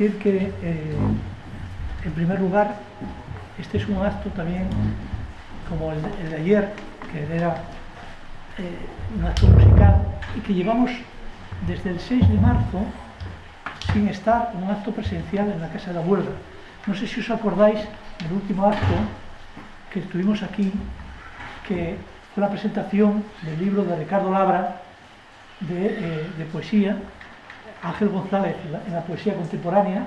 decir que, en primer lugar, este es un acto también como el de ayer, que era un acto musical, y que llevamos desde el 6 de marzo sin estar un acto presencial en la Casa de la Huelga. No sé si os acordáis del último acto que estuvimos aquí, que fue la presentación del libro de Ricardo Labra de poesía, Ángel González en la poesía contemporánea,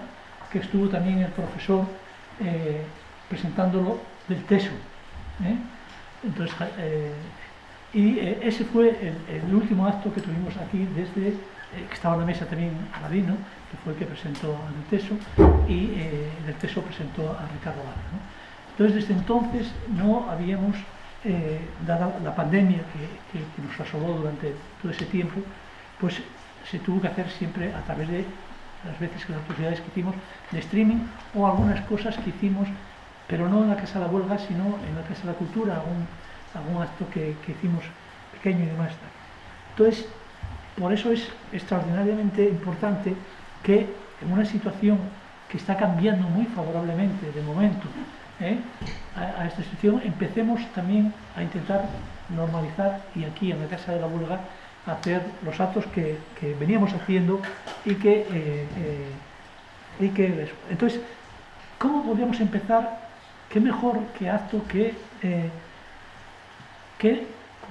que estuvo también el profesor presentándolo del Teso. Entonces, ese fue el último acto que tuvimos aquí desde que estaba en la mesa también Aladino, que fue el que presentó al Teso, y del Teso presentó a Ricardo Labra, ¿no? Entonces, desde entonces no habíamos, dada la pandemia que nos asoló durante todo ese tiempo, pues se tuvo que hacer siempre a través de las veces que las posibilidades que hicimos de streaming, o algunas cosas que hicimos, pero no en la Casa de la Huelga, sino en la Casa de la Cultura, algún acto que hicimos pequeño y demás. Entonces, por eso es extraordinariamente importante que en una situación que está cambiando muy favorablemente de momento a esta situación, empecemos también a intentar normalizar, y aquí en la Casa de la Huelga hacer los actos que veníamos haciendo y que entonces, ¿cómo podríamos empezar? ¿Qué mejor que acto que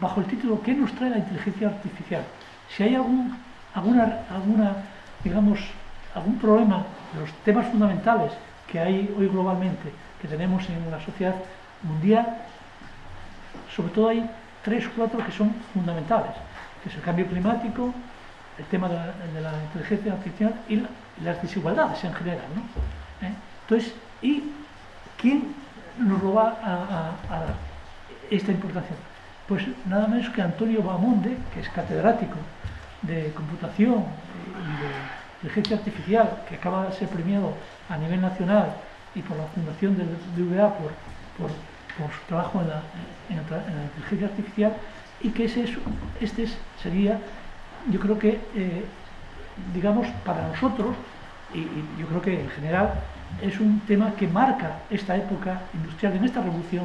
bajo el título ¿Qué nos trae la inteligencia artificial? Si hay digamos, algún problema de los temas fundamentales que hay hoy globalmente, que tenemos en la sociedad mundial, sobre todo hay 3 o 4 que son fundamentales, que es el cambio climático, el tema de la inteligencia artificial y las desigualdades en general, ¿no? Entonces, ¿y quién nos lo va a dar esta importancia? Pues nada menos que Antonio Bahamonde, que es catedrático de computación y de inteligencia artificial, que acaba de ser premiado a nivel nacional y por la fundación del BBVA por su trabajo en la inteligencia artificial, y que sería, yo creo que, digamos, para nosotros, y yo creo que en general, es un tema que marca esta época industrial, en esta revolución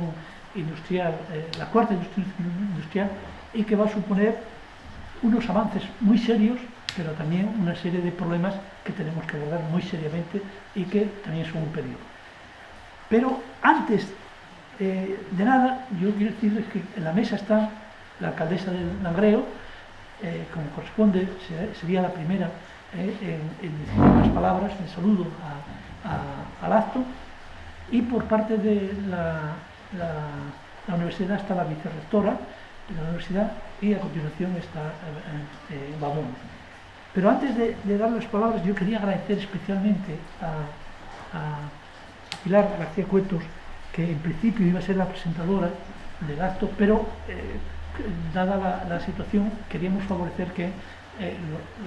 industrial, la cuarta industrial, y que va a suponer unos avances muy serios, pero también una serie de problemas que tenemos que abordar muy seriamente y que también son un peligro. Pero antes de nada, yo quiero decirles que en la mesa está la alcaldesa de Langreo, como corresponde, sería la primera en decir unas palabras de saludo al acto, y por parte de la universidad está la vicerrectora de la universidad, y a continuación está Bahamonde. Pero antes de dar las palabras, yo quería agradecer especialmente a Pilar García Cuetos, que en principio iba a ser la presentadora del acto, pero dada la situación, queríamos favorecer que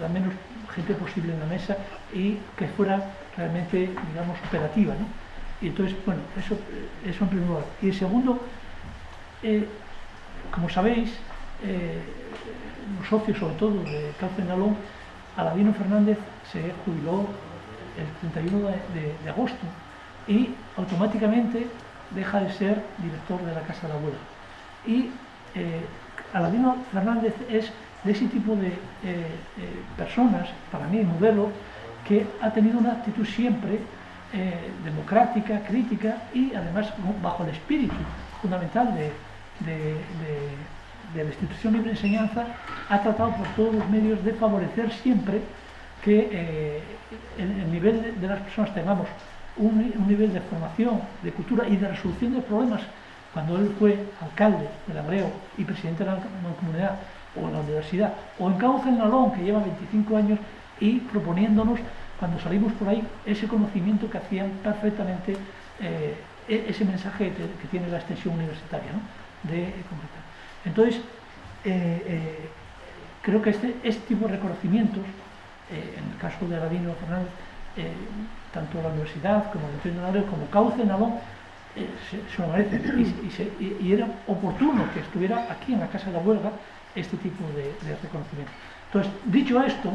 la menos gente posible en la mesa y que fuera realmente, digamos, operativa, ¿no? Y entonces, bueno, eso en primer lugar. Y en segundo, como sabéis, los socios, sobre todo, de Cauce Nalón, Aladino Fernández se jubiló el 31 de agosto y automáticamente deja de ser director de la Casa de la Huelga. Y Aladino Fernández es de ese tipo de personas, para mí modelo, que ha tenido una actitud siempre democrática, crítica, y además bajo el espíritu fundamental de la institución libre de enseñanza, ha tratado por todos los medios de favorecer siempre que el nivel de las personas tengamos un nivel de formación, de cultura y de resolución de problemas. Cuando él fue alcalde de Langreo y presidente de la mancomunidad, o en la universidad, o en Cauce Nalón, que lleva 25 años, y proponiéndonos, cuando salimos por ahí, ese conocimiento que hacían perfectamente ese mensaje que tiene la extensión universitaria, ¿no? De completar. Entonces, creo que este tipo de reconocimientos, en el caso de Aladino Fernández, tanto la universidad como el Centro de Langreo, como Cauce Nalón, se lo merecen, y era oportuno que estuviera aquí en la Casa de la Huelga este tipo de reconocimiento. Entonces, dicho esto,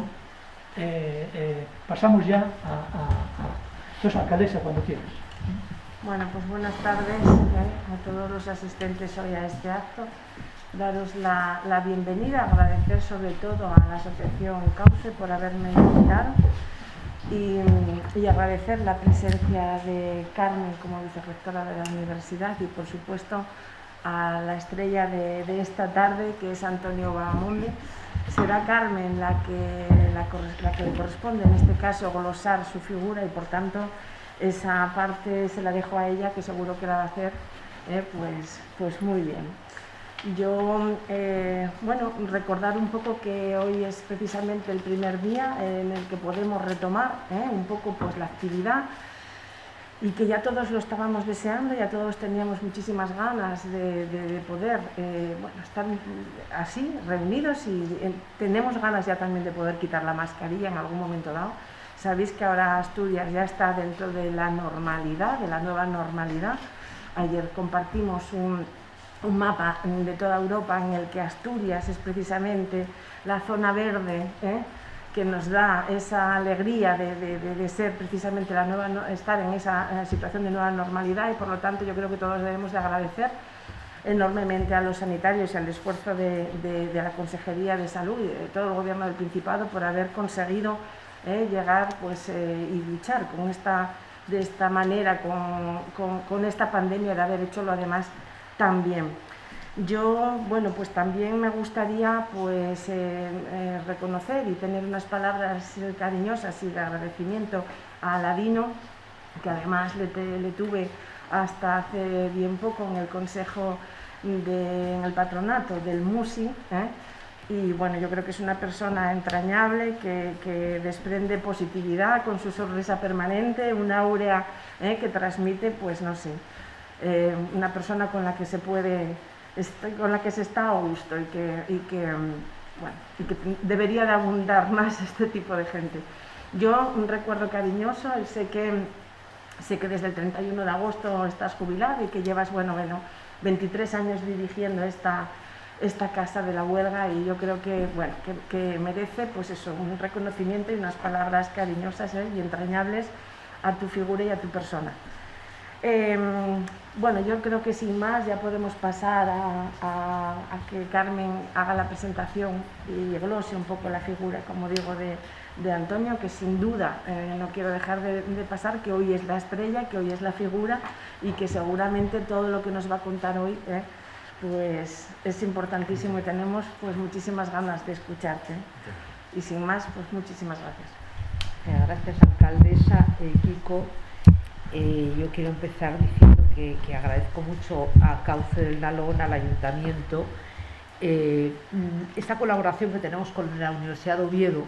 pasamos ya Entonces, alcaldesa, cuando quieras. Bueno, pues buenas tardes a todos los asistentes hoy a este acto. Daros la bienvenida, agradecer sobre todo a la Asociación Cauce por haberme invitado y agradecer la presencia de Carmen como vicerrectora de la universidad y por supuesto a la estrella de esta tarde, que es Antonio Bahamonde. Será Carmen la que le corresponde en este caso glosar su figura y por tanto esa parte se la dejo a ella, que seguro que la va a hacer pues muy bien. Yo, bueno, recordar un poco que hoy es precisamente el primer día en el que podemos retomar un poco pues la actividad y que ya todos lo estábamos deseando, ya todos teníamos muchísimas ganas de poder bueno, estar así, reunidos, y tenemos ganas ya también de poder quitar la mascarilla en algún momento dado. Sabéis que ahora Asturias ya está dentro de la normalidad, de la nueva normalidad. Ayer compartimos un mapa de toda Europa en el que Asturias es precisamente la zona verde, que nos da esa alegría de ser precisamente la nueva, estar en esa situación de nueva normalidad, y por lo tanto yo creo que todos debemos de agradecer enormemente a los sanitarios y al esfuerzo de la Consejería de Salud y de todo el Gobierno del Principado por haber conseguido llegar pues, y luchar de esta manera con esta pandemia, de haber hecho lo además tan bien. Yo, bueno, pues también me gustaría pues, reconocer y tener unas palabras cariñosas y de agradecimiento a Aladino, que además le tuve hasta hace bien poco en el consejo, en el patronato del MUSI, y bueno, yo creo que es una persona entrañable que desprende positividad con su sonrisa permanente, una áurea que transmite, pues no sé, una persona con la que se está a gusto y que debería de abundar más este tipo de gente. Yo un recuerdo cariñoso, sé que desde el 31 de agosto estás jubilado y que llevas 23 años dirigiendo esta Casa de la Huelga, y yo creo que merece pues eso, un reconocimiento y unas palabras cariñosas y entrañables a tu figura y a tu persona. Bueno, yo creo que sin más ya podemos pasar a que Carmen haga la presentación y glose un poco la figura, como digo, de Antonio, que sin duda no quiero dejar de pasar que hoy es la estrella, que hoy es la figura, y que seguramente todo lo que nos va a contar hoy pues es importantísimo y tenemos pues muchísimas ganas de escucharte. Y sin más, pues muchísimas gracias. Gracias, alcaldesa. Kiko, yo quiero empezar diciendo que agradezco mucho a Cauce del Nalón, al Ayuntamiento, esta colaboración que tenemos con la Universidad de Oviedo.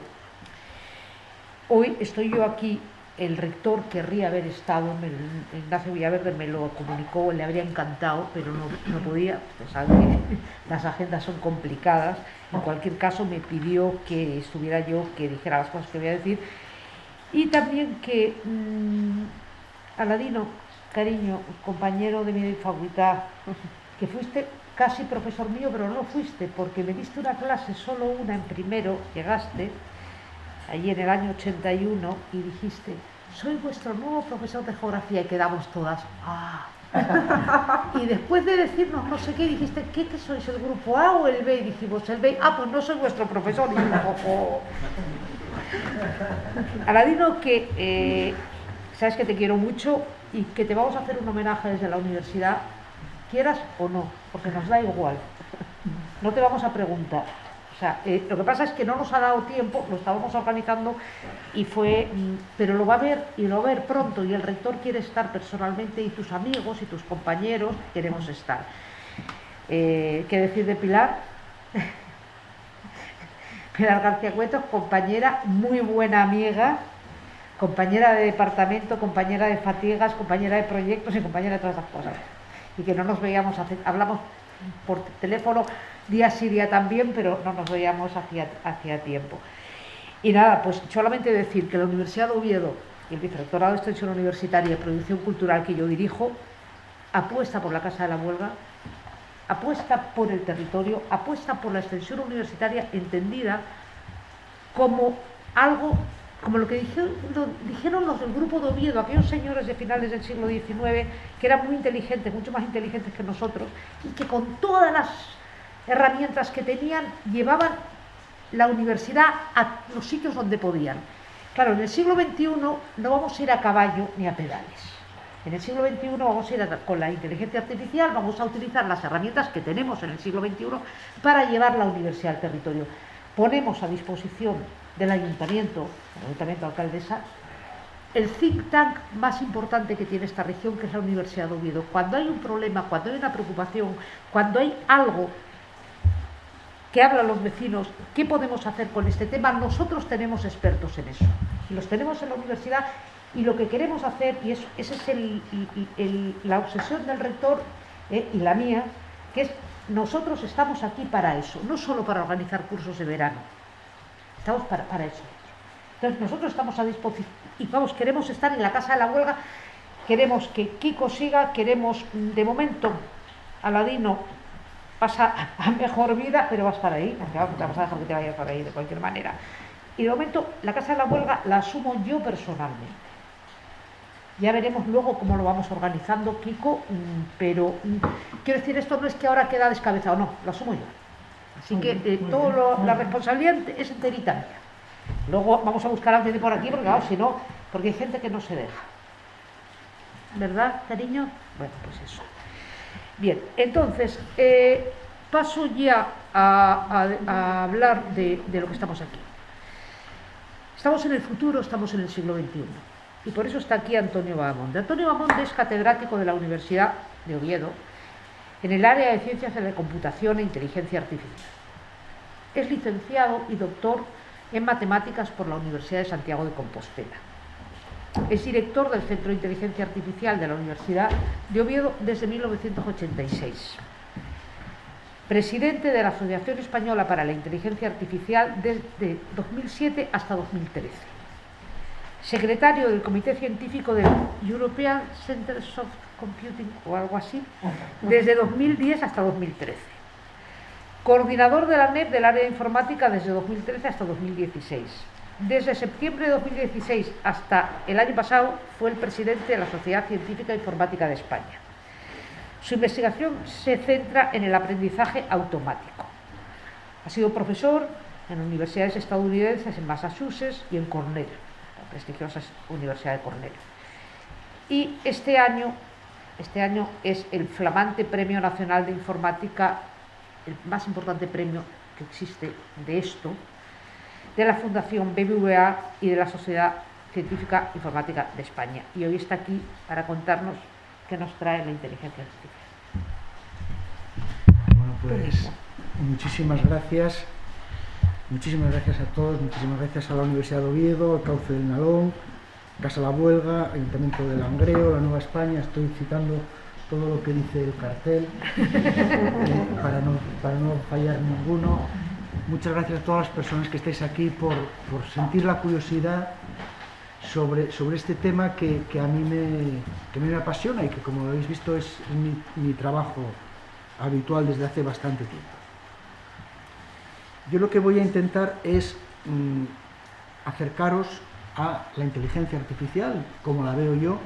Hoy estoy yo aquí, el rector querría haber estado, Ignacio Villaverde me lo comunicó, le habría encantado, pero no podía, pues sabe que las agendas son complicadas. En cualquier caso me pidió que estuviera yo, que dijera las cosas que voy a decir, y también que Aladino, cariño, compañero de mi facultad, que fuiste casi profesor mío, pero no fuiste, porque me diste una clase, solo una en primero, llegaste allí en el año 81 y dijiste: soy vuestro nuevo profesor de geografía, y quedamos todas ¡ah! Y después de decirnos no sé qué, dijiste: ¿qué sois, el grupo A o el B? Y dijimos: el B. Ah, pues no soy vuestro profesor. Y yo, Aladino, que sabes que te quiero mucho y que te vamos a hacer un homenaje desde la universidad, quieras o no, porque nos da igual, no te vamos a preguntar. O sea, lo que pasa es que no nos ha dado tiempo, lo estábamos organizando y pero lo va a ver y lo va a ver pronto, y el rector quiere estar personalmente, y tus amigos y tus compañeros queremos estar. ¿Qué decir de Pilar? Pilar García Cueto, compañera, muy buena amiga, compañera de departamento, compañera de fatigas, compañera de proyectos y compañera de todas esas cosas. Y que no nos veíamos, hablamos por teléfono día sí día también, pero no nos veíamos hacía tiempo. Y nada, pues solamente decir que la Universidad de Oviedo y el Vicerrectorado de Extensión Universitaria y Producción Cultural que yo dirijo apuesta por la Casa de la Huelga, apuesta por el territorio, apuesta por la extensión universitaria entendida como algo como lo que dijeron los del grupo de Oviedo, aquellos señores de finales del siglo XIX, que eran muy inteligentes, mucho más inteligentes que nosotros, y que con todas las herramientas que tenían, llevaban la universidad a los sitios donde podían. Claro, en el siglo XXI no vamos a ir a caballo ni a pedales. En el siglo XXI vamos a ir con la inteligencia artificial, vamos a utilizar las herramientas que tenemos en el siglo XXI para llevar la universidad al territorio. Ponemos a disposición del ayuntamiento, alcaldesa, el think tank más importante que tiene esta región, que es la Universidad de Oviedo. Cuando hay un problema, cuando hay una preocupación, cuando hay algo que hablan los vecinos, ¿qué podemos hacer con este tema? Nosotros tenemos expertos en eso, y los tenemos en la universidad, y lo que queremos hacer, y esa es la obsesión del rector y la mía, que es, nosotros estamos aquí para eso, no solo para organizar cursos de verano, estamos para eso. Entonces nosotros estamos a disposición, y vamos, queremos estar en la Casa de la Huelga, queremos que Kiko siga, queremos, de momento, Aladino pasa a mejor vida, pero va a estar ahí, porque vamos a dejar que te vayas por ahí de cualquier manera. Y de momento la Casa de la Huelga la asumo yo personalmente. Ya veremos luego cómo lo vamos organizando, Kiko, pero quiero decir, esto no es que ahora queda descabezado, no, lo asumo yo. Así que la responsabilidad es enterita mía. Luego vamos a buscar a alguien de por aquí, porque claro, si no, porque hay gente que no se deja. ¿Verdad, cariño? Bueno, pues eso. Bien, entonces, paso ya a hablar de lo que estamos aquí. Estamos en el futuro, estamos en el siglo XXI. Y por eso está aquí Antonio Bahamonde. Antonio Bahamonde es catedrático de la Universidad de Oviedo en el área de Ciencias de la Computación e Inteligencia Artificial. Es licenciado y doctor en Matemáticas por la Universidad de Santiago de Compostela. Es director del Centro de Inteligencia Artificial de la Universidad de Oviedo desde 1986. Presidente de la Asociación Española para la Inteligencia Artificial desde 2007 hasta 2013. Secretario del Comité Científico del European Center of Computing o algo así, desde 2010 hasta 2013. Coordinador de la NEP del área de informática desde 2013 hasta 2016. Desde septiembre de 2016 hasta el año pasado fue el presidente de la Sociedad Científica Informática de España. Su investigación se centra en el aprendizaje automático. Ha sido profesor en universidades estadounidenses en Massachusetts y en Cornell, la prestigiosa Universidad de Cornell. Y este año es el flamante Premio Nacional de Informática, el más importante premio que existe de esto, de la Fundación BBVA y de la Sociedad Científica Informática de España. Y hoy está aquí para contarnos qué nos trae la inteligencia artificial. Bueno, pues muchísimas gracias a todos, muchísimas gracias a la Universidad de Oviedo, al Cauce del Nalón, Casa de la Huelga, Ayuntamiento de Langreo, la Nueva España. Estoy citando todo lo que dice el cartel para no fallar ninguno. Muchas gracias a todas las personas que estáis aquí por sentir la curiosidad sobre este tema que a mí me apasiona y que, como lo habéis visto, es mi trabajo habitual desde hace bastante tiempo. Yo lo que voy a intentar es acercaros a la inteligencia artificial, como la veo yo,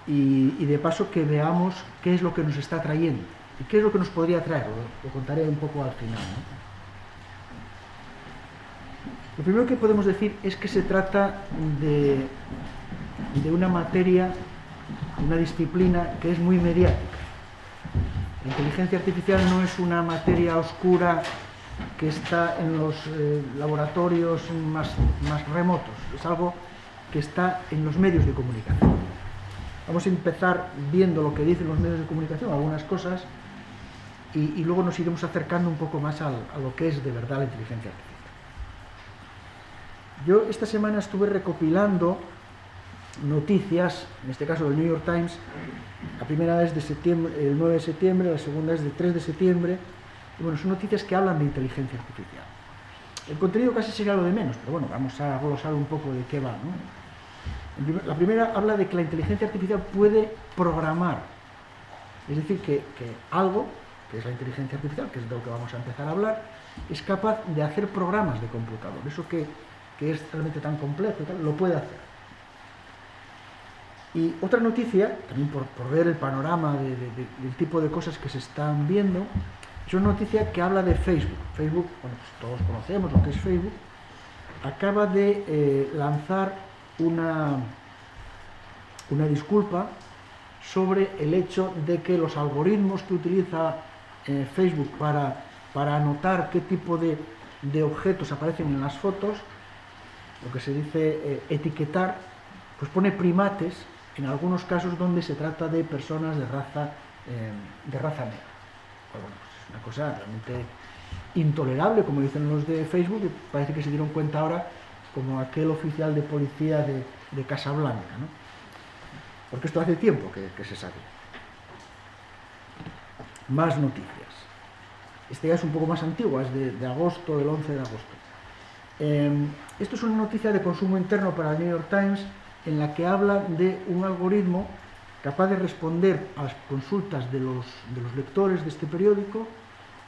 y de paso que veamos qué es lo que nos está trayendo y qué es lo que nos podría traer. Lo contaré un poco al final, ¿no? Lo primero que podemos decir es que se trata de una materia, una disciplina que es muy mediática. La inteligencia artificial no es una materia oscura que está en los laboratorios más remotos, es algo que está en los medios de comunicación. Vamos a empezar viendo lo que dicen los medios de comunicación, algunas cosas, y luego nos iremos acercando un poco más a lo que es de verdad la inteligencia artificial. Yo esta semana estuve recopilando noticias, en este caso del New York Times. La primera es de septiembre, el 9 de septiembre, la segunda es del 3 de septiembre. Y bueno, son noticias que hablan de inteligencia artificial. El contenido casi sería lo de menos, pero bueno, vamos a glosar un poco de qué va, ¿no? La primera habla de que la inteligencia artificial puede programar, es decir, que algo, que es la inteligencia artificial, que es de lo que vamos a empezar a hablar, es capaz de hacer programas de computador. Eso que que es realmente tan complejo y tal, lo puede hacer. Y otra noticia, también por ver el panorama del tipo de cosas que se están viendo, es una noticia que habla de Facebook. Facebook, bueno, pues todos conocemos lo que es Facebook, acaba de lanzar una disculpa sobre el hecho de que los algoritmos que utiliza Facebook para anotar qué tipo de objetos aparecen en las fotos, lo que se dice etiquetar, pues pone primates en algunos casos donde se trata de personas de raza negra. Bueno, pues es una cosa realmente intolerable, como dicen los de Facebook, y parece que se dieron cuenta ahora, como aquel oficial de policía de Casablanca, ¿no? Porque esto hace tiempo que se sabe. Más noticias. Esta ya es un poco más antigua, es de agosto, del 11 de agosto. Esto es una noticia de consumo interno para el New York Times, en la que habla de un algoritmo capaz de responder a las consultas de los lectores de este periódico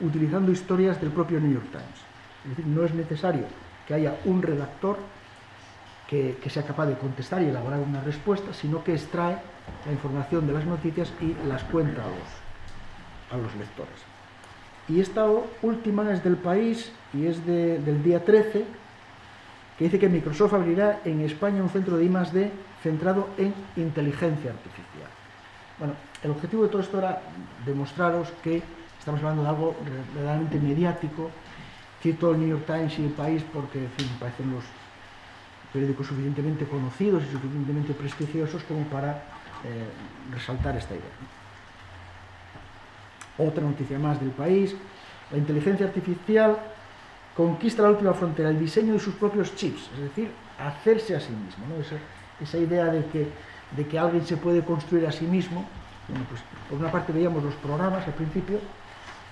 utilizando historias del propio New York Times. Es decir, no es necesario que haya un redactor que sea capaz de contestar y elaborar una respuesta, sino que extrae la información de las noticias y las cuenta a los lectores. Y esta última es del País y es del día 13, que dice que Microsoft abrirá en España un centro de I+D centrado en inteligencia artificial. Bueno, el objetivo de todo esto era demostraros que estamos hablando de algo realmente mediático. Cito el New York Times y el País porque, en fin, me parecen los periódicos suficientemente conocidos y suficientemente prestigiosos como para resaltar esta idea. Otra noticia más del País: la inteligencia artificial conquista la última frontera, el diseño de sus propios chips, es decir, hacerse a sí mismo, ¿no? Esa idea de que alguien se puede construir a sí mismo. Bueno, pues por una parte veíamos los programas al principio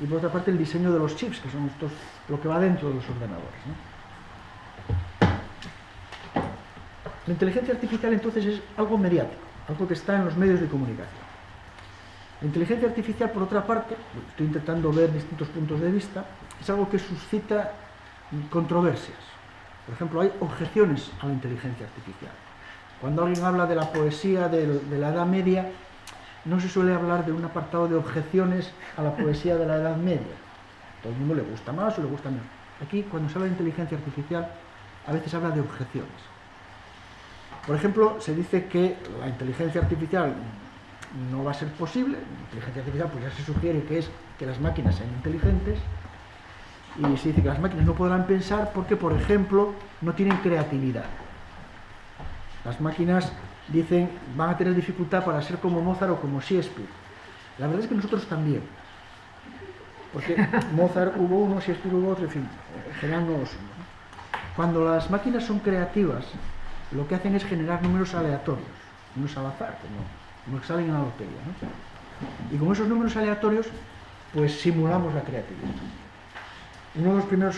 y por otra parte el diseño de los chips, que son estos, lo que va dentro de los ordenadores, ¿no? La inteligencia artificial entonces es algo mediático, algo que está en los medios de comunicación. La inteligencia artificial, por otra parte, estoy intentando ver distintos puntos de vista, es algo que suscita controversias. Por ejemplo, hay objeciones a la inteligencia artificial. Cuando alguien habla de la poesía de la Edad Media, no se suele hablar de un apartado de objeciones a la poesía de la Edad Media. A todo el mundo le gusta más o le gusta menos. Aquí, cuando se habla de inteligencia artificial, a veces habla de objeciones. Por ejemplo, se dice que la inteligencia artificial no va a ser posible. La inteligencia artificial, pues ya se sugiere que es que las máquinas sean inteligentes, y se dice que las máquinas no podrán pensar porque, por ejemplo, no tienen creatividad. Las máquinas, dicen, van a tener dificultad para ser como Mozart o como Shakespeare. La verdad es que nosotros también, porque Mozart hubo uno, Shakespeare hubo otro, en fin, en general no lo somos, ¿no? Cuando las máquinas son creativas, lo que hacen es generar números aleatorios, números al azar, como que salen en la lotería, ¿no? Y con esos números aleatorios, pues simulamos la creatividad. Uno de los primeros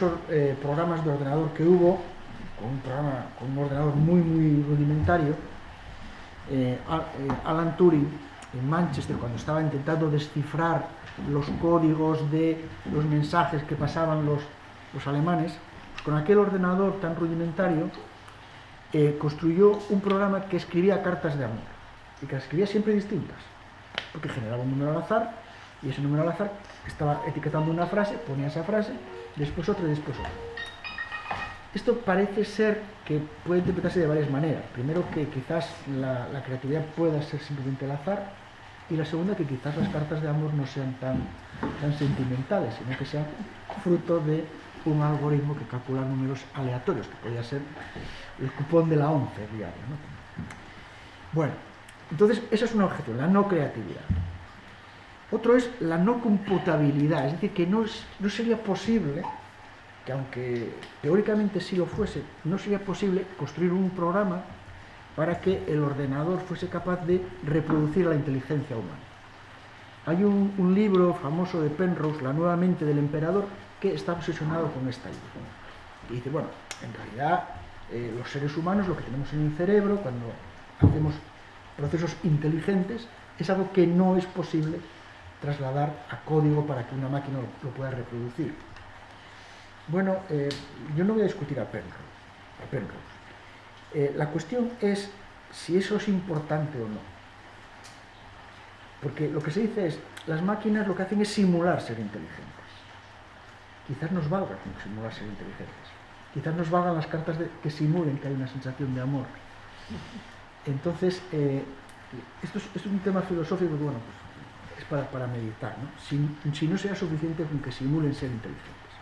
programas de ordenador que hubo, con un ordenador muy rudimentario, Alan Turing, en Manchester, cuando estaba intentando descifrar los códigos de los mensajes que pasaban los alemanes, pues con aquel ordenador tan rudimentario, construyó un programa que escribía cartas de amor, y que las escribía siempre distintas, porque generaba un número al azar, y ese número al azar estaba etiquetando una frase, ponía esa frase, después otra y después otra. Esto parece ser que puede interpretarse de varias maneras. Primero, que quizás la creatividad pueda ser simplemente al azar, y la segunda, que quizás las cartas de amor no sean tan sentimentales, sino que sean fruto de un algoritmo que calcula números aleatorios, que podría ser el cupón de la 11 diaria, ¿no? Bueno, entonces esa es una objeción, la no creatividad. Otro es la no computabilidad, es decir, que no sería posible, que aunque teóricamente sí lo fuese, no sería posible construir un programa para que el ordenador fuese capaz de reproducir la inteligencia humana. Hay un libro famoso de Penrose, La nueva mente del emperador, que está obsesionado con esta idea. Y dice, bueno, en realidad los seres humanos, lo que tenemos en el cerebro, cuando hacemos procesos inteligentes, es algo que no es posible trasladar a código para que una máquina lo pueda reproducir. Bueno, yo no voy a discutir a Penrose. Penrose. La cuestión es si eso es importante o no. Porque lo que se dice es, las máquinas lo que hacen es simular ser inteligentes. Quizás nos valga con simular ser inteligentes. Quizás nos valgan las cartas que simulen que hay una sensación de amor. Entonces, esto es un tema filosófico que, bueno, pues, es para meditar, ¿no? Si no sea suficiente con que simulen ser inteligentes.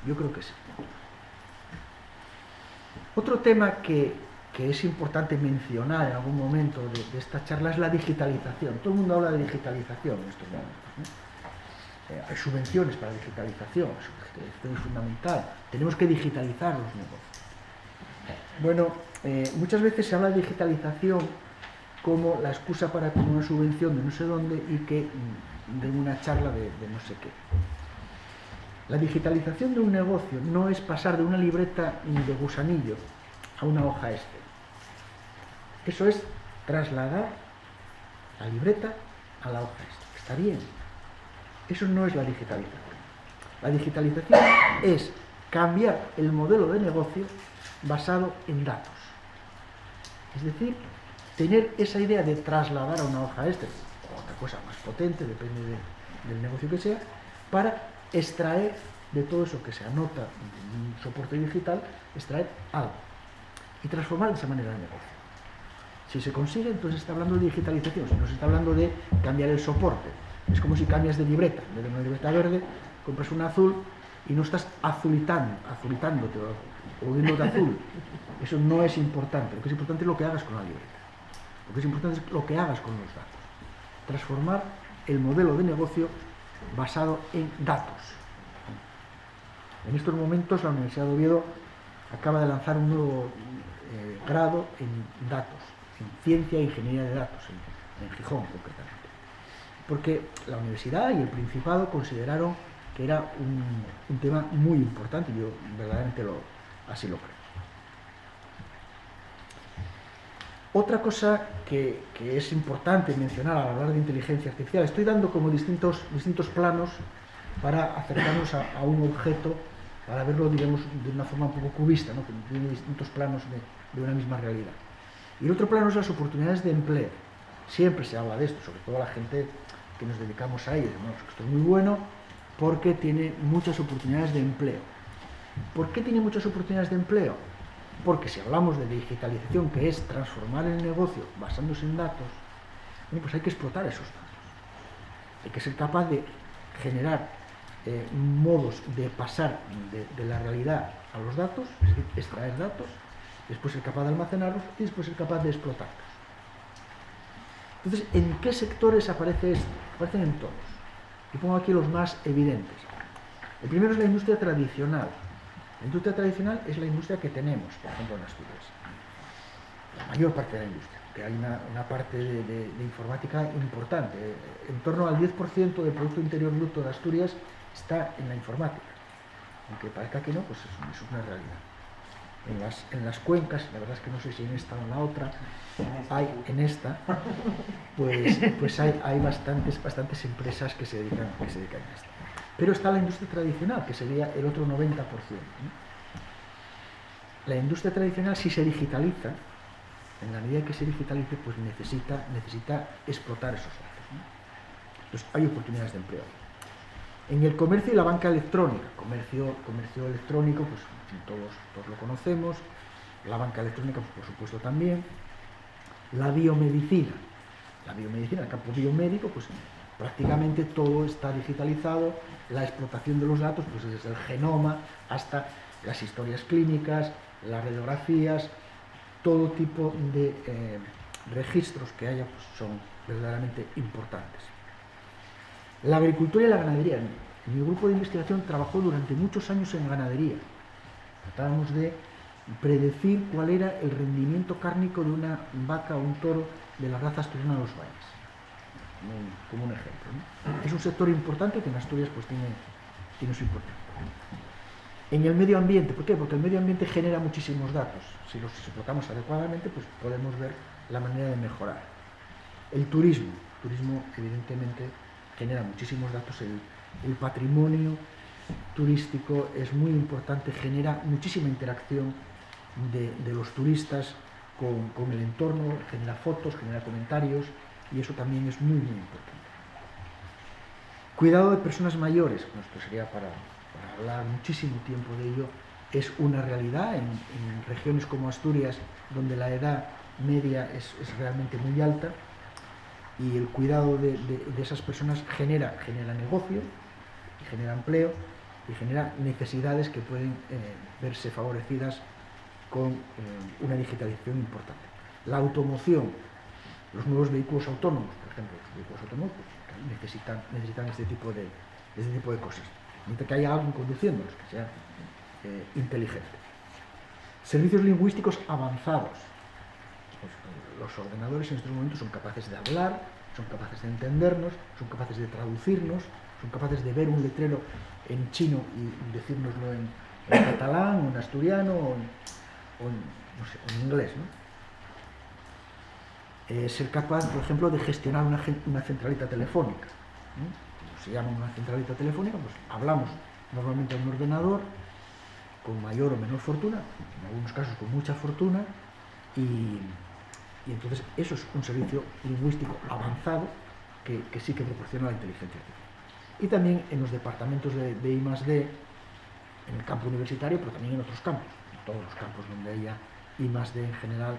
Yo creo que sí. Otro tema que es importante mencionar en algún momento de esta charla es la digitalización. Todo el mundo habla de digitalización en estos momentos, ¿no? Hay subvenciones para digitalización, esto es fundamental. Tenemos que digitalizar los negocios. Bueno, muchas veces se habla de digitalización como la excusa para tener una subvención de no sé dónde y que den una charla de no sé qué. La digitalización de un negocio no es pasar de una libreta de gusanillo a una hoja Excel. Eso es trasladar la libreta a la hoja Excel. Está bien. Eso no es la digitalización. La digitalización es cambiar el modelo de negocio basado en datos. Es decir, tener esa idea de trasladar a una hoja Excel, o otra cosa más potente, depende del negocio que sea, para extraer de todo eso que se anota en un soporte digital, extraer algo y transformar de esa manera el negocio. Si se consigue, entonces se está hablando de digitalización, si no se está hablando de cambiar el soporte. Es como si cambias de libreta, en vez de una libreta verde, compras una azul y no estás azulitándote o viéndote azul. Eso no es importante. Lo que es importante es lo que hagas con la libreta. Lo que es importante es lo que hagas con los datos. Transformar el modelo de negocio basado en datos. En estos momentos la Universidad de Oviedo acaba de lanzar un nuevo grado en datos, en ciencia e ingeniería de datos, en Gijón concretamente. Porque la universidad y el Principado consideraron que era un tema muy importante y yo verdaderamente así lo creo. Otra cosa que es importante mencionar al hablar de inteligencia artificial, estoy dando como distintos planos para acercarnos a un objeto, para verlo, digamos, de una forma un poco cubista, ¿no? Que tiene distintos planos de una misma realidad. Y el otro plano es las oportunidades de empleo. Siempre se habla de esto, sobre todo la gente que nos dedicamos a ello. Bueno, esto es muy bueno porque tiene muchas oportunidades de empleo. ¿Por qué tiene muchas oportunidades de empleo? Porque si hablamos de digitalización, que es transformar el negocio basándose en datos, bueno, pues hay que explotar esos datos. Hay que ser capaz de generar modos de pasar de la realidad a los datos, es decir, extraer datos, después ser capaz de almacenarlos y después ser capaz de explotarlos. Entonces, ¿en qué sectores aparece esto? Aparecen en todos. Y pongo aquí los más evidentes. El primero es la industria tradicional. La industria tradicional es la industria que tenemos, por ejemplo, en Asturias. La mayor parte de la industria, que hay una parte de informática importante. En torno al 10% del Producto Interior Bruto de Asturias está en la informática. Aunque parezca que no, pues es una realidad. En las cuencas, la verdad es que no sé si en esta o en la otra, en esta, pues hay bastantes empresas que se dedican a esto. Pero está la industria tradicional, que sería el otro 90%. ¿No? La industria tradicional, si se digitaliza, en la medida que se digitalice, pues necesita explotar esos datos. ¿No? Entonces, hay oportunidades de empleo. En el comercio y la banca electrónica, comercio electrónico, pues todos lo conocemos, la banca electrónica, pues, por supuesto también, la biomedicina, el campo biomédico, pues prácticamente todo está digitalizado, la explotación de los datos, pues desde el genoma hasta las historias clínicas, las radiografías, todo tipo de registros que haya, pues son verdaderamente importantes. La agricultura y la ganadería. Mi grupo de investigación trabajó durante muchos años en ganadería. Tratábamos de predecir cuál era el rendimiento cárnico de una vaca o un toro de la raza asturiana de los valles. Como un ejemplo, ¿no? Es un sector importante que en Asturias pues tiene su importancia. En el medio ambiente, ¿por qué? Porque el medio ambiente genera muchísimos datos. Si los explotamos adecuadamente, pues podemos ver la manera de mejorar. El turismo evidentemente genera muchísimos datos. El patrimonio turístico es muy importante, genera muchísima interacción de los turistas con el entorno, genera fotos, genera comentarios, y eso también es muy, muy importante. Cuidado de personas mayores, bueno, esto sería para hablar muchísimo tiempo de ello, es una realidad en regiones como Asturias, donde la edad media es realmente muy alta, y el cuidado de esas personas genera negocio, y genera empleo, y genera necesidades que pueden verse favorecidas con una digitalización importante. La automoción, los nuevos vehículos autónomos, por ejemplo, los vehículos autónomos necesitan este tipo de cosas. Necesita que haya alguien conduciéndolos, que sea inteligente. Servicios lingüísticos avanzados. Pues, los ordenadores en estos momentos son capaces de hablar, son capaces de entendernos, son capaces de traducirnos, son capaces de ver un letrero en chino y decírnoslo en catalán, o en asturiano, o en inglés, ¿no? Ser capaz, por ejemplo, de gestionar una centralita telefónica, ¿no? Se llama una centralita telefónica, pues hablamos normalmente a un ordenador con mayor o menor fortuna, en algunos casos con mucha fortuna, y entonces eso es un servicio lingüístico avanzado que sí que proporciona la inteligencia artificial. Y también en los departamentos de I+D, en el campo universitario, pero también en otros campos, en todos los campos donde haya I+D en general,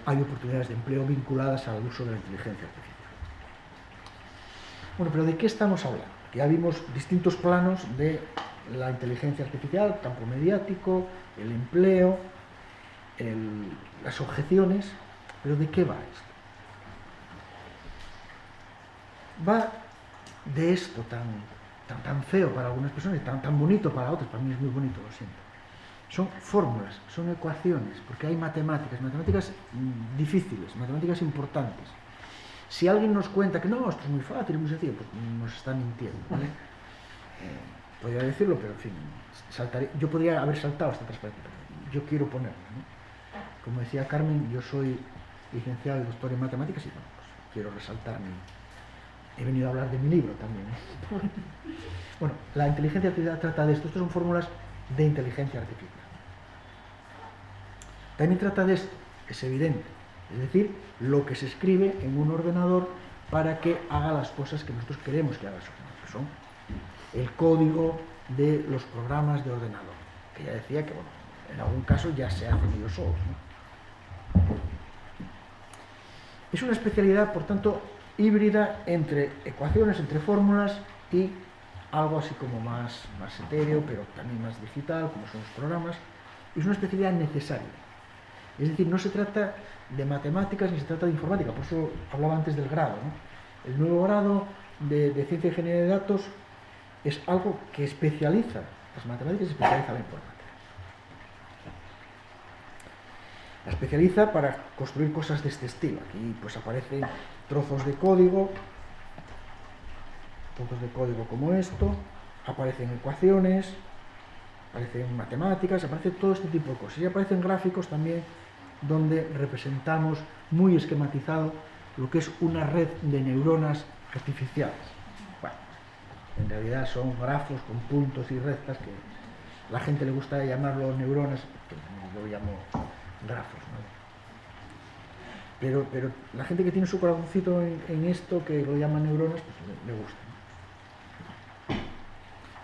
hay oportunidades de empleo vinculadas al uso de la inteligencia artificial. Bueno, pero ¿de qué estamos hablando? Que ya vimos distintos planos de la inteligencia artificial, campo mediático, el empleo, las objeciones, pero ¿de qué va esto? Va de esto tan feo para algunas personas y tan bonito para otras. Para mí es muy bonito, lo siento. Son fórmulas, son ecuaciones, porque hay matemáticas difíciles, matemáticas importantes. Si alguien nos cuenta que no, esto es muy fácil, es muy sencillo, pues nos está mintiendo, ¿vale? Podría decirlo, pero en fin, yo podría haber saltado esta transparencia, pero yo quiero ponerlo, ¿no? Como decía Carmen, yo soy licenciado y doctor en matemáticas y bueno, pues quiero resaltar he venido a hablar de mi libro también, ¿eh? Bueno, la inteligencia artificial trata de esto. Estas son fórmulas de inteligencia artificial. También trata de esto, es evidente, es decir, lo que se escribe en un ordenador para que haga las cosas que nosotros queremos que haga ese ordenador, que son el código de los programas de ordenador, que ya decía que, bueno, en algún caso ya se hacen ellos solos, ¿no? Es una especialidad, por tanto, híbrida entre ecuaciones, entre fórmulas y algo así como más etéreo, pero también más digital, como son los programas. Es una especialidad necesaria. Es decir, no se trata de matemáticas ni se trata de informática, por eso hablaba antes del grado, ¿no? El nuevo grado de ciencia y ingeniería de datos es algo que especializa las matemáticas y especializa la informática. La especializa para construir cosas de este estilo. Aquí pues aparecen trozos de código como esto, aparecen ecuaciones, aparecen matemáticas, aparece todo este tipo de cosas. Y aparecen gráficos también donde representamos muy esquematizado lo que es una red de neuronas artificiales. Bueno, en realidad son grafos con puntos y rectas que a la gente le gusta llamarlo neuronas, que yo lo llamo grafos, ¿no? Pero la gente que tiene su corazoncito en esto, que lo llaman neuronas, pues le gusta.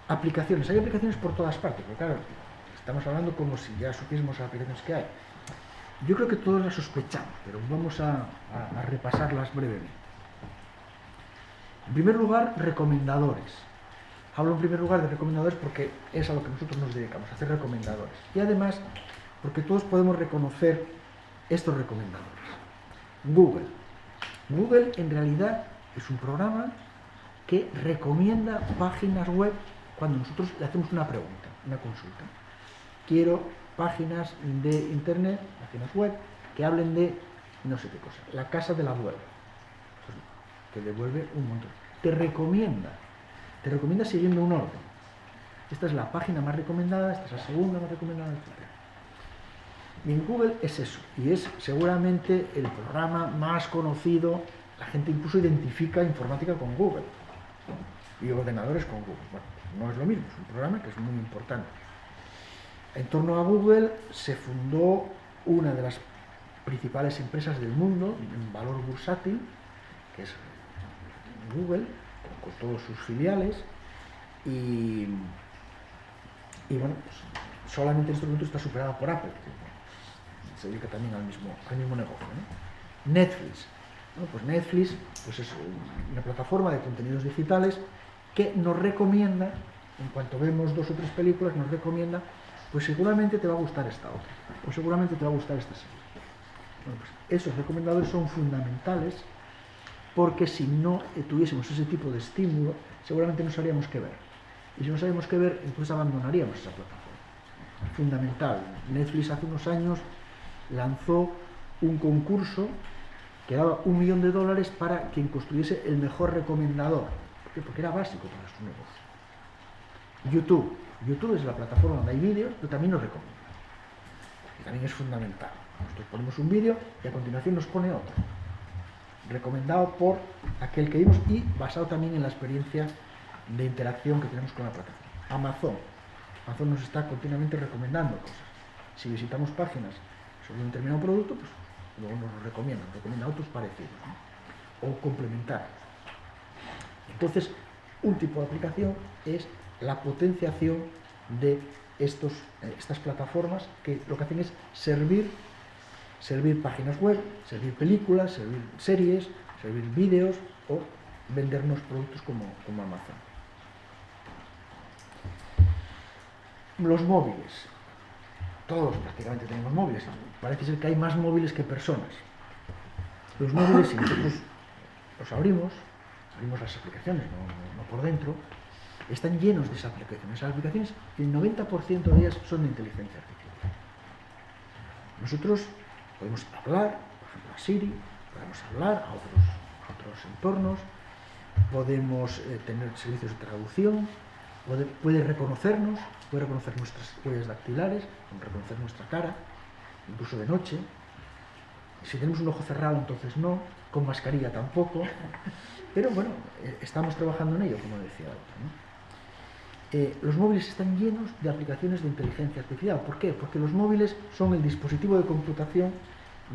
Aplicaciones, hay aplicaciones por todas partes, porque claro, estamos hablando como si ya supiésemos las aplicaciones que hay. Yo creo que todos las sospechamos, pero vamos a repasarlas brevemente. En primer lugar, recomendadores. Hablo en primer lugar de recomendadores porque es a lo que nosotros nos dedicamos, a hacer recomendadores. Y además, porque todos podemos reconocer estos recomendadores. Google. Google en realidad es un programa que recomienda páginas web cuando nosotros le hacemos una pregunta, una consulta. Quiero páginas de internet, páginas web, que hablen de no sé qué cosa, la casa de la abuela. Pues, te devuelve un montón. Te recomienda siguiendo un orden. Esta es la página más recomendada, esta es la segunda más recomendada, etc. Y en Google es eso, y es seguramente el programa más conocido. La gente incluso identifica informática con Google y ordenadores con Google. Bueno, no es lo mismo, es un programa que es muy importante. En torno a Google se fundó una de las principales empresas del mundo en valor bursátil, que es Google, con todos sus filiales, y bueno, pues, solamente en este momento está superada por Apple, que se dedica también al mismo negocio, ¿no? Netflix. Bueno, pues Netflix pues es una plataforma de contenidos digitales que nos recomienda, en cuanto vemos 2 o 3 películas, nos recomienda, pues seguramente te va a gustar esta otra, o seguramente te va a gustar esta serie. Bueno, pues esos recomendadores son fundamentales, porque si no tuviésemos ese tipo de estímulo, seguramente no sabríamos qué ver. Y si no sabemos qué ver, entonces abandonaríamos esa plataforma. Fundamental. Netflix hace unos años lanzó un concurso que daba $1 millón para quien construyese el mejor recomendador. ¿Por qué? Porque era básico para su negocio. YouTube es la plataforma donde hay vídeos, pero también nos recomienda. Y también es fundamental. Nosotros ponemos un vídeo y a continuación nos pone otro. Recomendado por aquel que vimos y basado también en la experiencia de interacción que tenemos con la plataforma. Amazon nos está continuamente recomendando cosas. Si visitamos páginas sobre un determinado producto, pues luego nos lo recomienda otros parecidos, ¿no? O complementarios. Entonces, un tipo de aplicación es la potenciación de estas plataformas que lo que hacen es servir páginas web, servir películas, servir series, servir vídeos o vendernos productos como Amazon. Los móviles. Todos prácticamente tenemos móviles. Parece ser que hay más móviles que personas. Los móviles, si nosotros los abrimos las aplicaciones, no por dentro, están llenos de esas aplicaciones. Esas aplicaciones, el 90% de ellas son de inteligencia artificial. Nosotros podemos hablar, por ejemplo, a Siri, podemos hablar a otros entornos, podemos tener servicios de traducción, puede reconocer nuestras huellas dactilares, reconocer nuestra cara, incluso de noche. Si tenemos un ojo cerrado, entonces no, con mascarilla tampoco, pero bueno, estamos trabajando en ello, como decía ahora, ¿no? Los móviles están llenos de aplicaciones de inteligencia artificial. ¿Por qué? Porque los móviles son el dispositivo de computación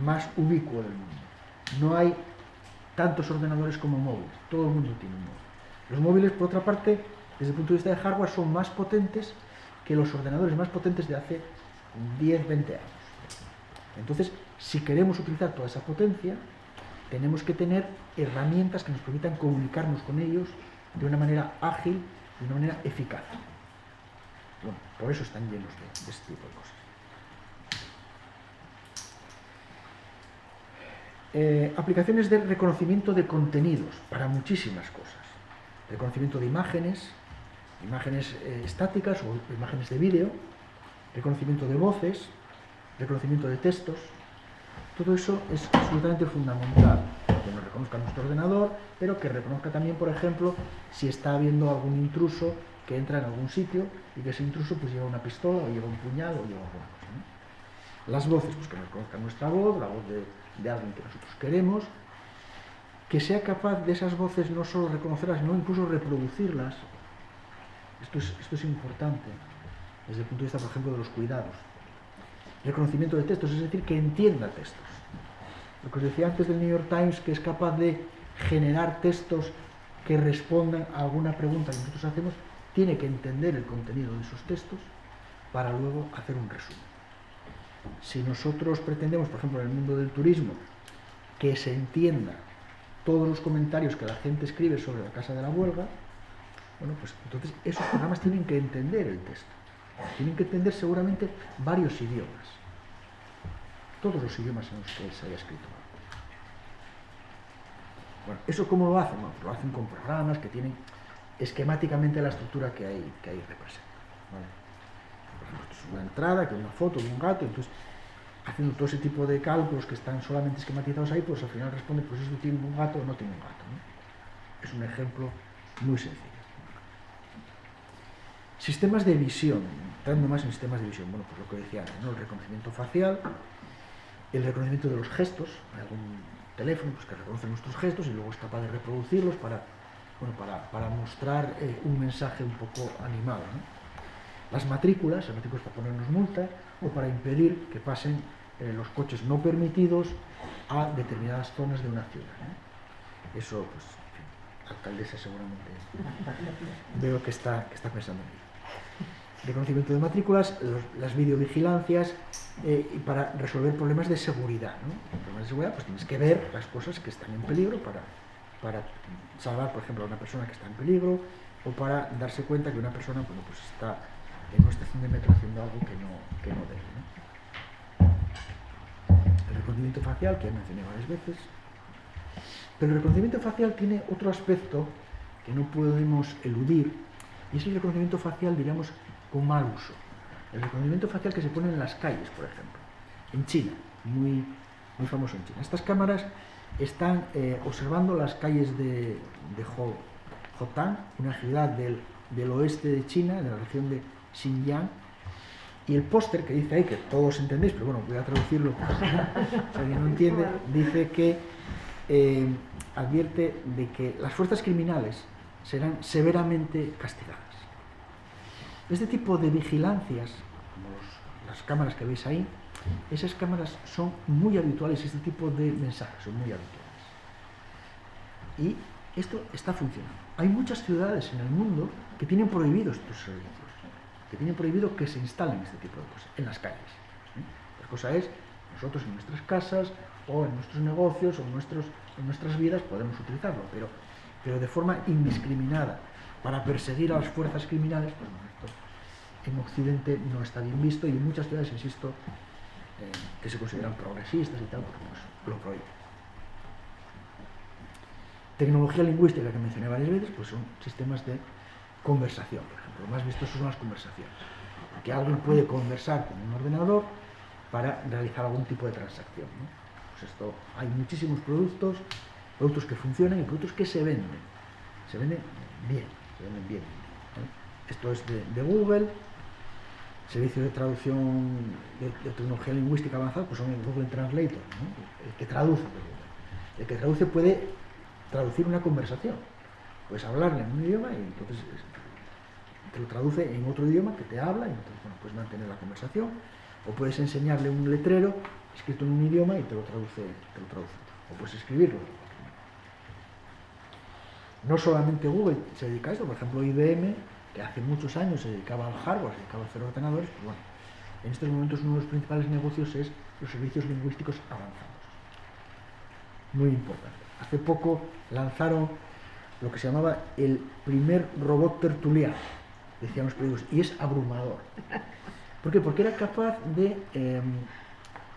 más ubicuo del mundo. No hay tantos ordenadores como móviles, todo el mundo tiene un móvil. Los móviles, por otra parte, desde el punto de vista de hardware, son más potentes que los ordenadores más potentes de hace 10, 20 años. Entonces, si queremos utilizar toda esa potencia, tenemos que tener herramientas que nos permitan comunicarnos con ellos de una manera ágil, de una manera eficaz. Bueno, por eso están llenos de este tipo de cosas. Aplicaciones de reconocimiento de contenidos para muchísimas cosas. Reconocimiento de imágenes estáticas o imágenes de vídeo, reconocimiento de voces, reconocimiento de textos. Todo eso es absolutamente fundamental, que nos reconozca nuestro ordenador, pero que reconozca también, por ejemplo, si está habiendo algún intruso que entra en algún sitio y que ese intruso pues lleva una pistola o lleva un puñal o lleva alguna cosa, ¿no? Las voces, pues que nos reconozca nuestra voz, la voz de alguien que nosotros queremos, que sea capaz de esas voces no solo reconocerlas, sino incluso reproducirlas. Esto es importante desde el punto de vista, por ejemplo, de los cuidados. Reconocimiento de textos, es decir, que entienda textos. Lo que os decía antes del New York Times, que es capaz de generar textos que respondan a alguna pregunta que nosotros hacemos, tiene que entender el contenido de esos textos para luego hacer un resumen. Si nosotros pretendemos, por ejemplo, en el mundo del turismo, que se entienda todos los comentarios que la gente escribe sobre la Casa de la Huelga, bueno, pues entonces esos programas tienen que entender el texto. Tienen que entender seguramente varios idiomas. Todos los idiomas en los que se haya escrito. Bueno, ¿eso cómo lo hacen? Bueno, lo hacen con programas que tienen esquemáticamente la estructura que ahí representa. ¿Vale? Por ejemplo, esto es una entrada, que es una foto de un gato, entonces haciendo todo ese tipo de cálculos que están solamente esquematizados ahí, pues al final responde, pues esto tiene un gato o no tiene un gato, ¿no? Es un ejemplo muy sencillo. Sistemas de visión, entrando más en sistemas de visión, bueno, pues lo que decía antes, ¿no? El reconocimiento facial, el reconocimiento de los gestos, hay algún teléfono pues, que reconoce nuestros gestos y luego es capaz de reproducirlos para mostrar un mensaje un poco animado, ¿no? las matrículas para ponernos multas o para impedir que pasen los coches no permitidos a determinadas zonas de una ciudad, ¿no? Eso, pues, en fin, la alcaldesa seguramente veo que está pensando en ello. Reconocimiento de matrículas, las videovigilancias, y para resolver problemas de seguridad, ¿no? Problemas de seguridad, pues tienes que ver las cosas que están en peligro para salvar, por ejemplo, a una persona que está en peligro, o para darse cuenta que una persona, bueno, pues está en una estación de metro haciendo algo que no debe, ¿no? El reconocimiento facial, que ya mencioné varias veces, pero el reconocimiento facial tiene otro aspecto que no podemos eludir, y es el reconocimiento facial, diríamos, con mal uso. El reconocimiento facial que se pone en las calles, por ejemplo. En China, muy famoso en China. Estas cámaras están observando las calles de Hotan, una ciudad del oeste de China, de la región de Xinjiang, y el póster que dice ahí, que todos entendéis, pero bueno, voy a traducirlo, pues, si alguien no entiende, dice que advierte de que las fuerzas criminales serán severamente castigadas. Este tipo de vigilancias, como las cámaras que veis ahí, esas cámaras son muy habituales, este tipo de mensajes son muy habituales. Y esto está funcionando. Hay muchas ciudades en el mundo que tienen prohibidos estos servicios, que tienen prohibido que se instalen este tipo de cosas en las calles. La cosa es, nosotros en nuestras casas o en nuestros negocios o en nuestras vidas podemos utilizarlo, pero de forma indiscriminada, para perseguir a las fuerzas criminales, pues bueno, esto en Occidente no está bien visto, y en muchas ciudades, insisto, que se consideran progresistas y tal, pues lo prohíben. Tecnología lingüística, que mencioné varias veces, pues son sistemas de conversación, por ejemplo. Lo más vistoso son las conversaciones, que alguien puede conversar con un ordenador para realizar algún tipo de transacción, ¿no? Pues esto, hay muchísimos productos que funcionan y productos que se venden bien, ¿no? Esto es de Google. Servicio de traducción de tecnología lingüística avanzada, pues son el Google Translator, ¿no? El que traduce de Google. El que traduce puede traducir una conversación. Puedes hablarle en un idioma y entonces te lo traduce en otro idioma que te habla, y entonces, bueno, puedes mantener la conversación, o puedes enseñarle un letrero escrito en un idioma y te lo traduce, o puedes escribirlo. No solamente Google se dedica a esto, por ejemplo IBM, que hace muchos años se dedicaba al hardware, se dedicaba a hacer ordenadores, pues bueno, en estos momentos uno de los principales negocios es los servicios lingüísticos avanzados. Muy importante. Hace poco lanzaron lo que se llamaba el primer robot tertuliano, decían los periódicos, y es abrumador. ¿Por qué? Porque era capaz de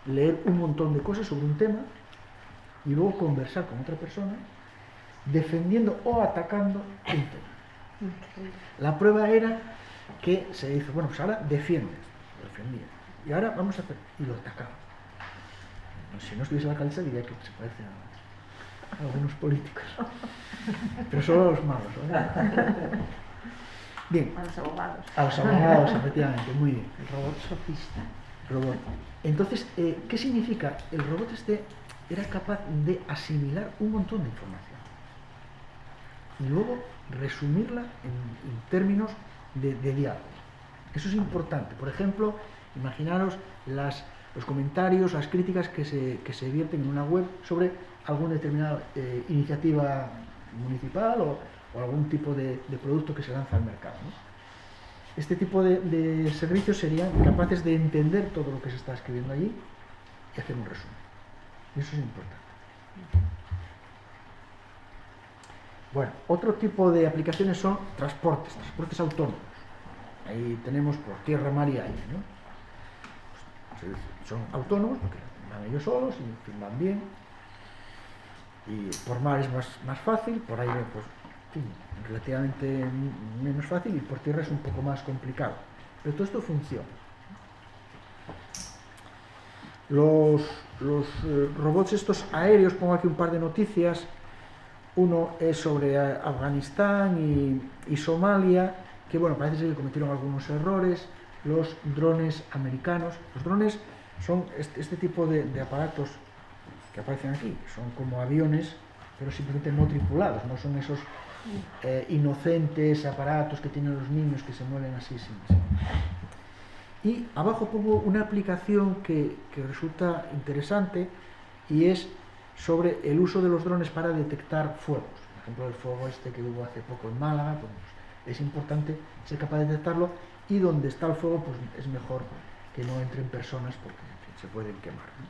leer un montón de cosas sobre un tema y luego conversar con otra persona defendiendo o atacando un tema. La prueba era que se dice, bueno, pues ahora defiendes, lo defendía, y ahora vamos a hacer, y lo atacaba. Si no estuviese la alcaldesa diría que se parece a algunos políticos, pero solo a los malos, ¿verdad? Bien. A los abogados. A los abogados, efectivamente, muy bien. El robot sofista. Robot. Entonces, ¿qué significa? El robot era capaz de asimilar un montón de información y luego resumirla en términos de diálogo. Eso es importante. Por ejemplo, imaginaros los comentarios, las críticas que se vierten en una web sobre alguna determinada iniciativa municipal o algún tipo de producto que se lanza al mercado, ¿no? Este tipo de servicios serían capaces de entender todo lo que se está escribiendo allí y hacer un resumen. Y eso es importante. Bueno, otro tipo de aplicaciones son transportes autónomos. Ahí tenemos por tierra, mar y aire, ¿no? Pues, son autónomos porque van ellos solos y en fin, van bien. Y por mar es más fácil, por aire pues en fin, relativamente menos fácil, y por tierra es un poco más complicado. Pero todo esto funciona. Los robots estos aéreos, pongo aquí un par de noticias. Uno es sobre Afganistán y Somalia, que bueno, parece ser que cometieron algunos errores. Los drones americanos. Los drones son este tipo de aparatos que aparecen aquí, son como aviones, pero simplemente no tripulados, no son esos inocentes aparatos que tienen los niños que se mueven así. Y abajo pongo una aplicación que resulta interesante y es sobre el uso de los drones para detectar fuegos. Por ejemplo, el fuego este que hubo hace poco en Málaga, pues es importante ser capaz de detectarlo, y donde está el fuego pues es mejor que no entren personas porque en fin, se pueden quemar, ¿no?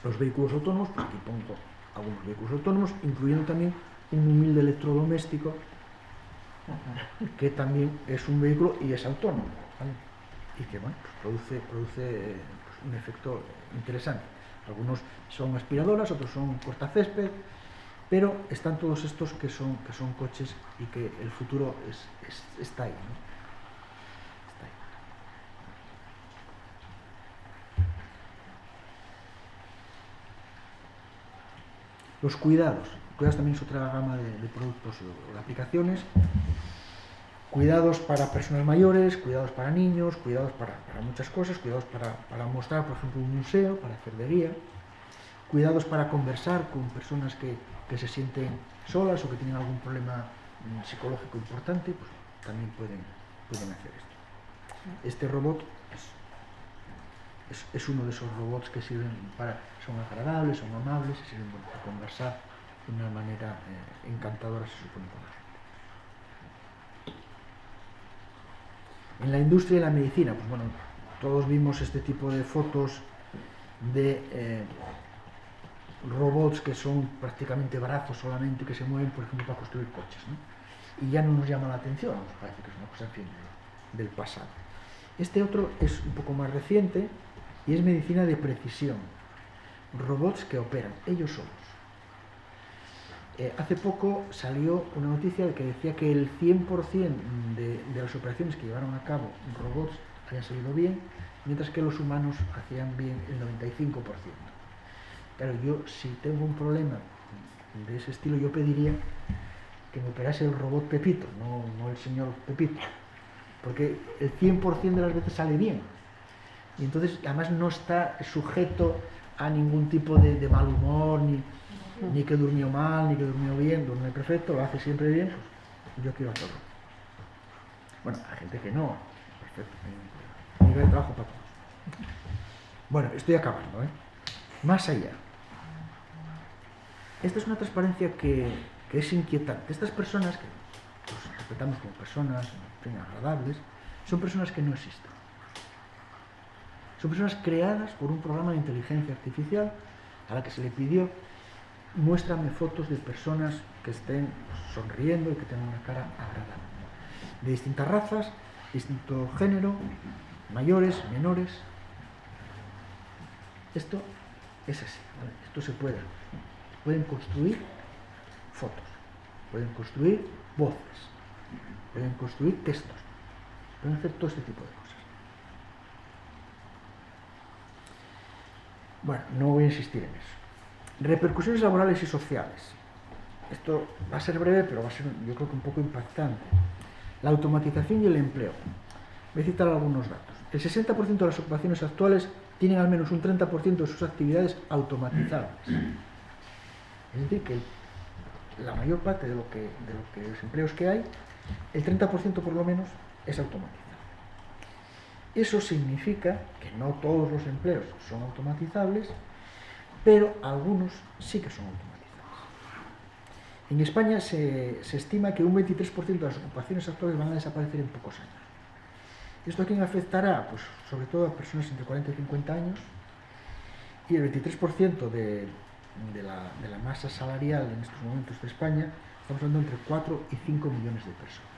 Los vehículos autónomos, pues aquí pongo algunos vehículos autónomos, incluyendo también un humilde electrodoméstico que también es un vehículo y es autónomo, ¿vale? Y que bueno, pues produce pues, un efecto interesante. Algunos son aspiradoras, otros son cortacésped, pero están todos estos que son coches y que el futuro está ahí, ¿no? Está ahí. Los cuidados. Cuidados también es otra gama de productos o de aplicaciones. Cuidados para personas mayores, cuidados para niños, cuidados para muchas cosas, cuidados para mostrar, por ejemplo, un museo, para hacer de guía, cuidados para conversar con personas que se sienten solas o que tienen algún problema psicológico importante, pues también pueden hacer esto. Este robot es uno de esos robots que sirven son agradables, son amables, y sirven para conversar de una manera encantadora, se supone, con la gente. En la industria y la medicina, pues bueno, todos vimos este tipo de fotos de robots que son prácticamente brazos solamente, que se mueven, por ejemplo, para construir coches, ¿no? Y ya no nos llama la atención, nos parece que es una cosa, en fin, del pasado. Este otro es un poco más reciente y es medicina de precisión. Robots que operan, ellos solos. Hace poco salió una noticia que decía que el 100% de las operaciones que llevaron a cabo robots habían salido bien, mientras que los humanos hacían bien el 95%. Claro, yo si tengo un problema de ese estilo, yo pediría que me operase el robot Pepito, no el señor Pepito, porque el 100% de las veces sale bien. Y entonces además no está sujeto a ningún tipo de mal humor, ni que durmió mal, ni que durmió bien, duerme perfecto, lo hace siempre bien, pues yo quiero hacerlo. Bueno, hay gente que no, perfecto, hay nivel de trabajo para todos. Bueno, estoy acabando, ¿eh? Más allá. Esta es una transparencia que es inquietante. Estas personas, que los respetamos como personas, en fin, agradables, son personas que no existen. Son personas creadas por un programa de inteligencia artificial a la que se le pidió: muéstrame fotos de personas que estén sonriendo y que tengan una cara agradable, de distintas razas, distinto género, mayores, menores. Esto es así, ¿vale? Esto se puede. Pueden construir fotos, pueden construir voces, pueden construir textos, pueden hacer todo este tipo de cosas. Bueno, no voy a insistir en eso. Repercusiones laborales y sociales. Esto va a ser breve, pero va a ser, yo creo que un poco impactante. La automatización y el empleo. Voy a citar algunos datos. El 60% de las ocupaciones actuales tienen al menos un 30% de sus actividades automatizables. Es decir, que la mayor parte de los empleos que hay, el 30% por lo menos es automatizable. Eso significa que no todos los empleos son automatizables, pero algunos sí que son automatizables. En España se estima que un 23% de las ocupaciones actuales van a desaparecer en pocos años. ¿Esto a quién afectará? Pues sobre todo a personas entre 40 y 50 años, y el 23% de la masa salarial en estos momentos de España, estamos hablando entre 4 y 5 millones de personas.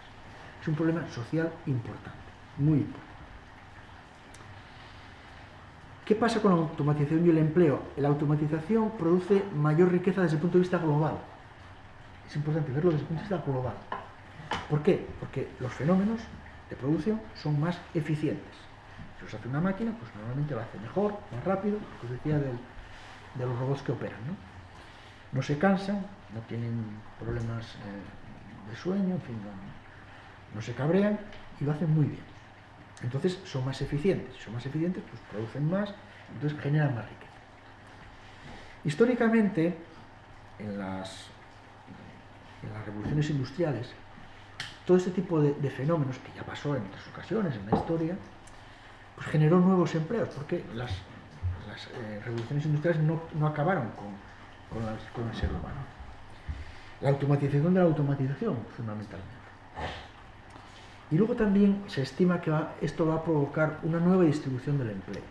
Es un problema social importante, muy importante. ¿Qué pasa con la automatización y el empleo? La automatización produce mayor riqueza desde el punto de vista global. Es importante verlo desde el punto de vista global. ¿Por qué? Porque los fenómenos de producción son más eficientes. Si los hace una máquina, pues normalmente lo hace mejor, más rápido, lo que os decía de los robots que operan, ¿no? No se cansan, no tienen problemas de sueño, en fin, no se cabrean y lo hacen muy bien. Entonces son más eficientes. Si son más eficientes, pues producen más, entonces generan más riqueza. Históricamente, en las en las revoluciones industriales, todo este tipo de fenómenos, que ya pasó en otras ocasiones en la historia, pues generó nuevos empleos, porque las revoluciones industriales no acabaron con el ser humano. La automatización de la automatización, fundamentalmente. Y luego también se estima que esto va a provocar una nueva distribución del empleo.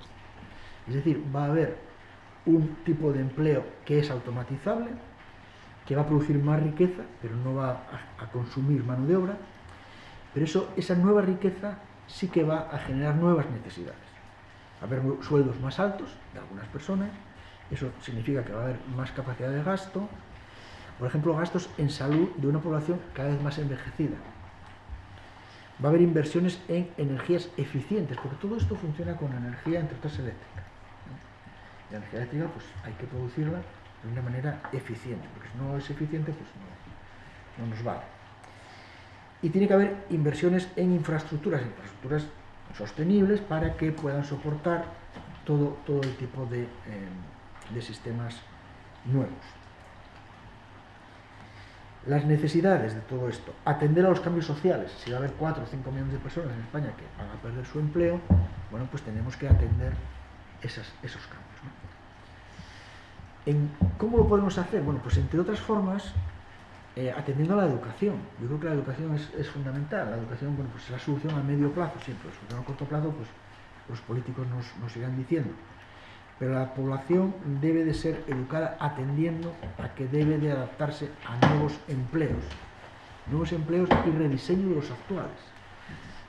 Es decir, va a haber un tipo de empleo que es automatizable, que va a producir más riqueza, pero no va a consumir mano de obra, pero esa nueva riqueza sí que va a generar nuevas necesidades. Va a haber sueldos más altos de algunas personas, eso significa que va a haber más capacidad de gasto, por ejemplo, gastos en salud de una población cada vez más envejecida. Va a haber inversiones en energías eficientes, porque todo esto funciona con energía, entre otras, eléctrica. La energía eléctrica, pues hay que producirla de una manera eficiente, porque si no es eficiente, pues no nos vale. Y tiene que haber inversiones en infraestructuras sostenibles para que puedan soportar todo el tipo de sistemas nuevos. Las necesidades de todo esto, atender a los cambios sociales. Si va a haber 4 o 5 millones de personas en España que van a perder su empleo, bueno, pues tenemos que atender esos cambios, ¿no? ¿Cómo lo podemos hacer? Bueno, pues entre otras formas, atendiendo a la educación. Yo creo que la educación es fundamental. La educación, bueno, pues es la solución a medio plazo, siempre. La solución a corto plazo, pues los políticos nos irán diciendo. Pero la población debe de ser educada atendiendo a que debe de adaptarse a nuevos empleos y rediseño de los actuales.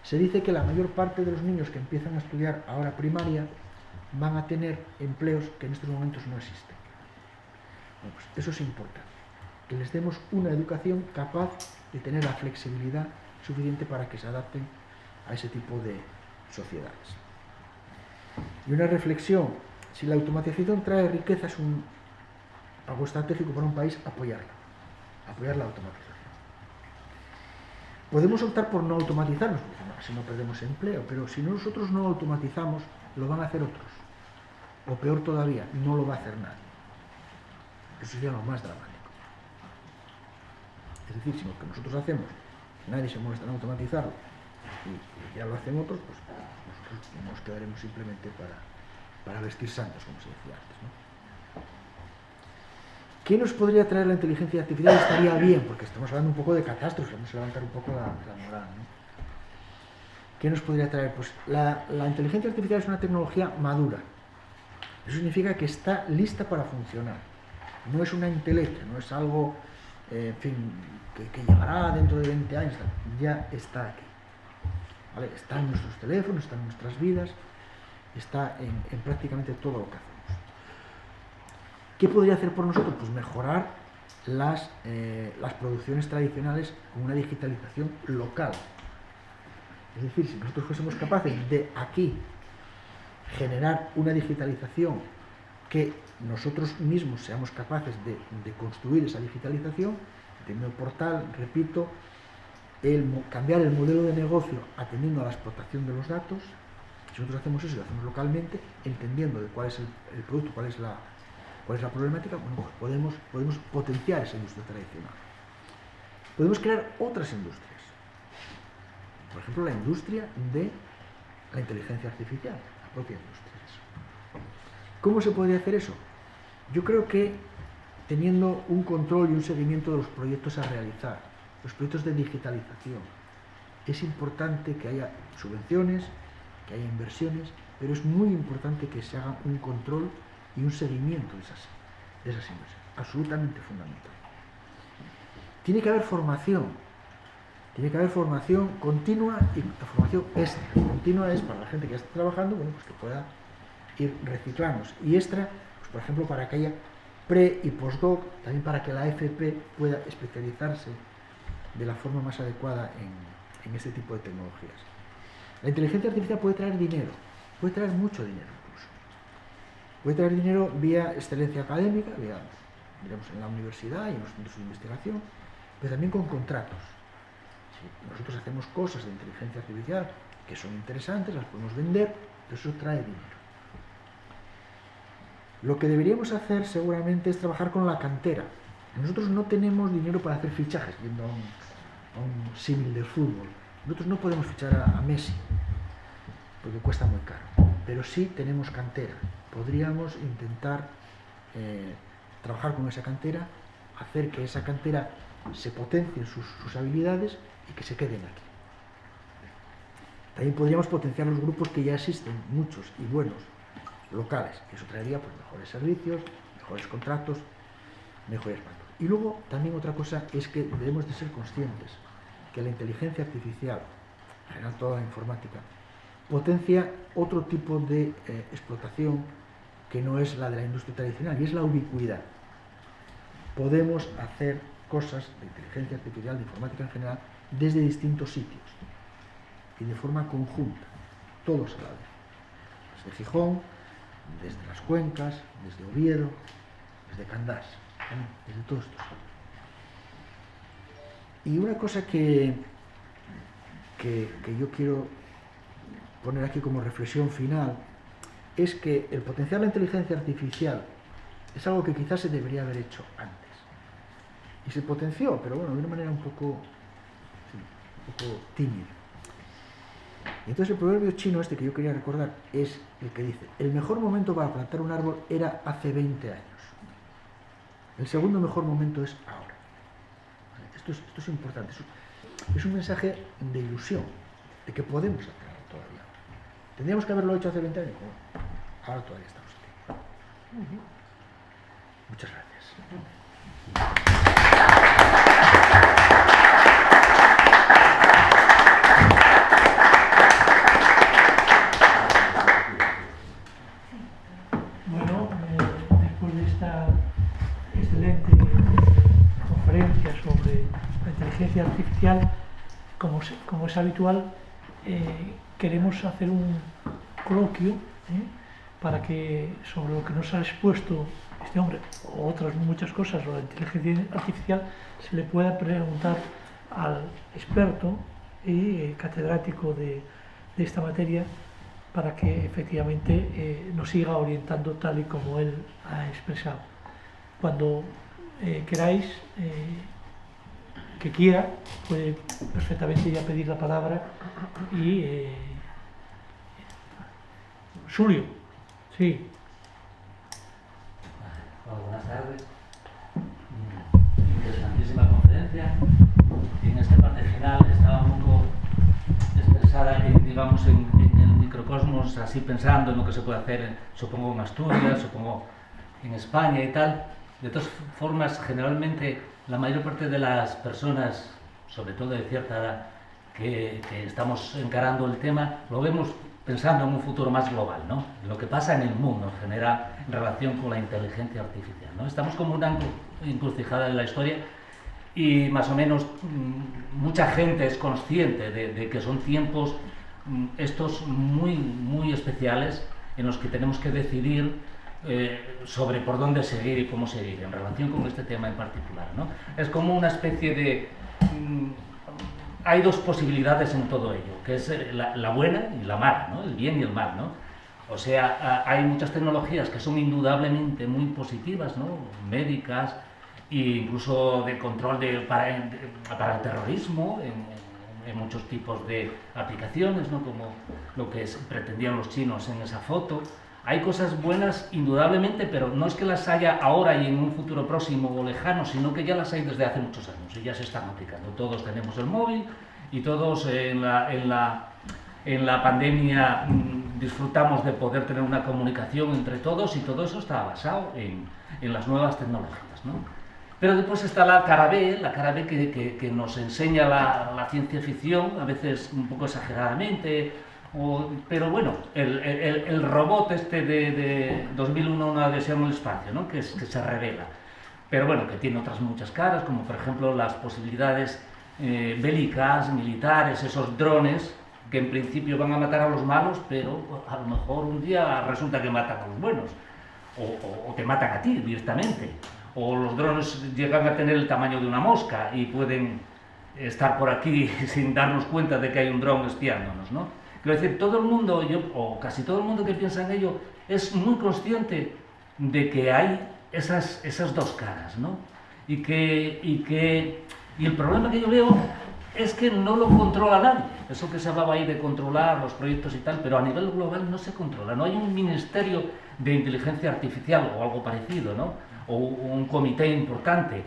Se dice que la mayor parte de los niños que empiezan a estudiar ahora primaria van a tener empleos que en estos momentos no existen. Bueno, pues eso es importante, que les demos una educación capaz de tener la flexibilidad suficiente para que se adapten a ese tipo de sociedades. Y una reflexión: si la automatización trae riqueza, es algo estratégico para un país apoyar la automatización. Podemos optar por no automatizarnos, porque si no perdemos empleo, pero si nosotros no automatizamos, lo van a hacer otros. O peor todavía, no lo va a hacer nadie. Eso sería lo más dramático. Es decir, si lo que nosotros hacemos, nadie se molesta en automatizarlo, y ya lo hacen otros, pues nosotros nos quedaremos simplemente para vestir santos, como se decía antes, ¿no? ¿Qué nos podría traer la inteligencia artificial? Estaría bien, porque estamos hablando un poco de catástrofes, vamos a levantar un poco la moral, ¿no? ¿Qué nos podría traer? Pues la inteligencia artificial es una tecnología madura. Eso significa que está lista para funcionar. No es una entelequia, no es algo, en fin, que llegará dentro de 20 años. Ya está aquí, ¿vale? Está en nuestros teléfonos, está en nuestras vidas, está en prácticamente todo lo que hacemos. ¿Qué podría hacer por nosotros? Pues mejorar las producciones tradicionales con una digitalización local. Es decir, si nosotros fuésemos capaces de aquí generar una digitalización, que nosotros mismos seamos capaces de construir esa digitalización, teniendo el portal, repito, cambiar el modelo de negocio atendiendo a la explotación de los datos. Si nosotros hacemos eso y lo hacemos localmente, entendiendo de cuál es el producto, cuál es la problemática, bueno, pues podemos potenciar esa industria tradicional. Podemos crear otras industrias. Por ejemplo, la industria de la inteligencia artificial, la propia industria. ¿Cómo se podría hacer eso? Yo creo que teniendo un control y un seguimiento de los proyectos a realizar, los proyectos de digitalización. Es importante que haya subvenciones, que haya inversiones, pero es muy importante que se haga un control y un seguimiento de esas inversiones, absolutamente fundamental. Tiene que haber formación continua y la formación extra. Continua es para la gente que ya está trabajando, bueno, pues que pueda ir reciclándose, y extra, pues por ejemplo, para que haya pre y postdoc, también para que la FP pueda especializarse de la forma más adecuada en este tipo de tecnologías. La inteligencia artificial puede traer dinero, puede traer mucho dinero incluso. Puede traer dinero vía excelencia académica, digamos, en la universidad y en los centros de investigación, pero también con contratos. Si nosotros hacemos cosas de inteligencia artificial que son interesantes, las podemos vender, pero eso trae dinero. Lo que deberíamos hacer seguramente es trabajar con la cantera. Nosotros no tenemos dinero para hacer fichajes, yendo a un símil del fútbol. Nosotros no podemos fichar a Messi, porque cuesta muy caro, pero sí tenemos cantera. Podríamos intentar trabajar con esa cantera, hacer que esa cantera se potencie sus habilidades y que se queden aquí. También podríamos potenciar los grupos que ya existen, muchos y buenos, locales. Eso traería pues, mejores servicios, mejores contratos, mejores pagos. Y luego también otra cosa es que debemos de ser conscientes que la inteligencia artificial, en general toda la informática, potencia otro tipo de explotación que no es la de la industria tradicional, y es la ubicuidad. Podemos hacer cosas de inteligencia artificial, de informática en general, desde distintos sitios y de forma conjunta, todos a la vez. Desde Gijón, desde las Cuencas, desde Oviedo, desde Candás, desde todos estos sitios. Y una cosa que yo quiero poner aquí como reflexión final es que el potenciar la inteligencia artificial es algo que quizás se debería haber hecho antes. Y se potenció, pero bueno, de una manera un poco tímida. Y entonces el proverbio chino este que yo quería recordar es el que dice: el mejor momento para plantar un árbol era hace 20 años. El segundo mejor momento es ahora. Esto es importante. Es un mensaje de ilusión, de que podemos hacerlo todavía. ¿Tendríamos que haberlo hecho hace 20 años? Bueno, ahora todavía estamos aquí. Muchas gracias. Bueno, después de esta excelente conferencia sobre la inteligencia artificial, como es habitual, queremos hacer un coloquio para que sobre lo que nos ha expuesto este hombre, o otras muchas cosas sobre la inteligencia artificial, se le pueda preguntar al experto y catedrático de esta materia, para que efectivamente nos siga orientando tal y como él ha expresado. Cuando queráis, que quiera, puede perfectamente ya pedir la palabra y... Julio, sí. Hola, buenas tardes. Interesantísima conferencia. Y en esta parte final estaba un poco expresada, digamos, en el microcosmos, así pensando en lo que se puede hacer, supongo en Asturias, supongo en España y tal. De todas formas, generalmente la mayor parte de las personas, sobre todo de cierta edad, que estamos encarando el tema, lo vemos pensando en un futuro más global, ¿no? Lo que pasa en el mundo en general en relación con la inteligencia artificial, ¿no? Estamos como una encrucijada en la historia y más o menos mucha gente es consciente de que son tiempos estos muy especiales en los que tenemos que decidir sobre por dónde seguir y cómo seguir en relación con este tema en particular, ¿no? Es como una especie de... hay dos posibilidades en todo ello, que es la buena y la mala, ¿no? El bien y el mal, ¿no? O sea, hay muchas tecnologías que son indudablemente muy positivas, ¿no? Médicas e incluso de control para el terrorismo, en muchos tipos de aplicaciones, ¿no? Como lo que pretendían los chinos en esa foto. Hay cosas buenas indudablemente, pero no es que las haya ahora y en un futuro próximo o lejano, sino que ya las hay desde hace muchos años y ya se están aplicando. Todos tenemos el móvil y todos en la pandemia disfrutamos de poder tener una comunicación entre todos, y todo eso está basado en las nuevas tecnologías, ¿no? Pero después está la cara B que nos enseña la ciencia ficción, a veces un poco exageradamente. Pero bueno, el robot este de 2001, una odisea en el espacio, ¿no? que se revela, pero bueno, que tiene otras muchas caras, como por ejemplo las posibilidades bélicas, militares, esos drones que en principio van a matar a los malos, pero a lo mejor un día resulta que matan a los buenos, o te matan a ti directamente, o los drones llegan a tener el tamaño de una mosca y pueden estar por aquí sin darnos cuenta de que hay un dron espiándonos, ¿no? Quiero decir, todo el mundo, o casi todo el mundo que piensa en ello, es muy consciente de que hay esas dos caras, ¿no? y el problema que yo veo es que no lo controla nadie. Eso que se hablaba ahí de controlar los proyectos y tal, pero a nivel global no se controla. No hay un ministerio de inteligencia artificial o algo parecido, ¿no? O un comité importante.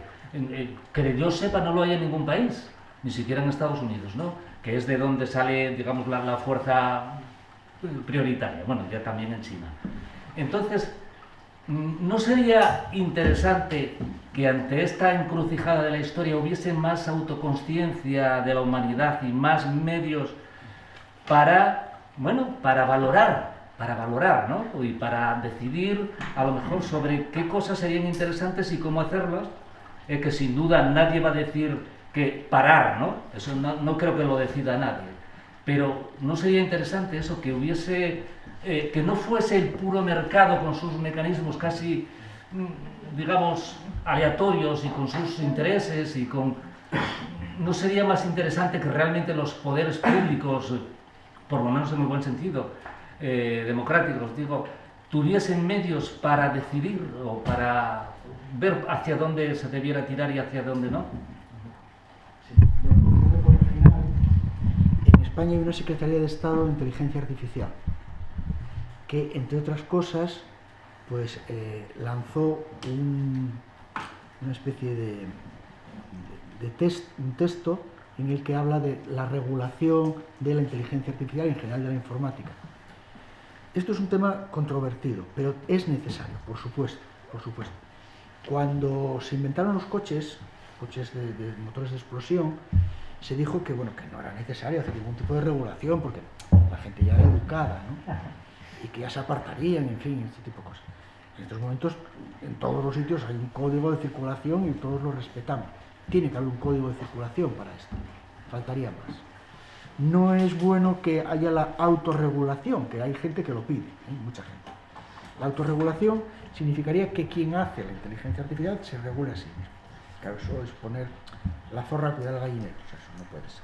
Que yo sepa no lo hay en ningún país, ni siquiera en Estados Unidos, ¿no? Que es de donde sale, digamos, la fuerza prioritaria. Bueno, ya también en China. Entonces, ¿no sería interesante que ante esta encrucijada de la historia hubiese más autoconsciencia de la humanidad y más medios para, bueno, para valorar, ¿no? Y para decidir a lo mejor sobre qué cosas serían interesantes y cómo hacerlas, que sin duda nadie va a decir que parar, ¿no? Eso no creo que lo decida nadie. Pero ¿no sería interesante eso, que hubiese, que no fuese el puro mercado con sus mecanismos casi, digamos, aleatorios y con sus intereses y con... ¿No sería más interesante que realmente los poderes públicos, por lo menos en el buen sentido, democráticos, digo, tuviesen medios para decidir o para ver hacia dónde se debiera tirar y hacia dónde no? Por el final, en España hay una Secretaría de Estado de Inteligencia Artificial que, entre otras cosas, pues lanzó una especie de un texto en el que habla de la regulación de la inteligencia artificial y en general de la informática. Esto es un tema controvertido, pero es necesario, por supuesto, por supuesto. Cuando se inventaron los coches de motores de explosión, se dijo que, bueno, que no era necesario hacer ningún tipo de regulación porque la gente ya era educada, ¿no? Y que ya se apartarían, en fin, este tipo de cosas. En estos momentos, en todos los sitios hay un código de circulación y todos lo respetamos. Tiene que haber un código de circulación para esto, faltaría más. No es bueno que haya la autorregulación, que hay gente que lo pide, mucha gente. La autorregulación significaría que quien hace la inteligencia artificial se regule a sí mismo. Claro, eso es poner la zorra a cuidar al gallinero, o sea, eso no puede ser.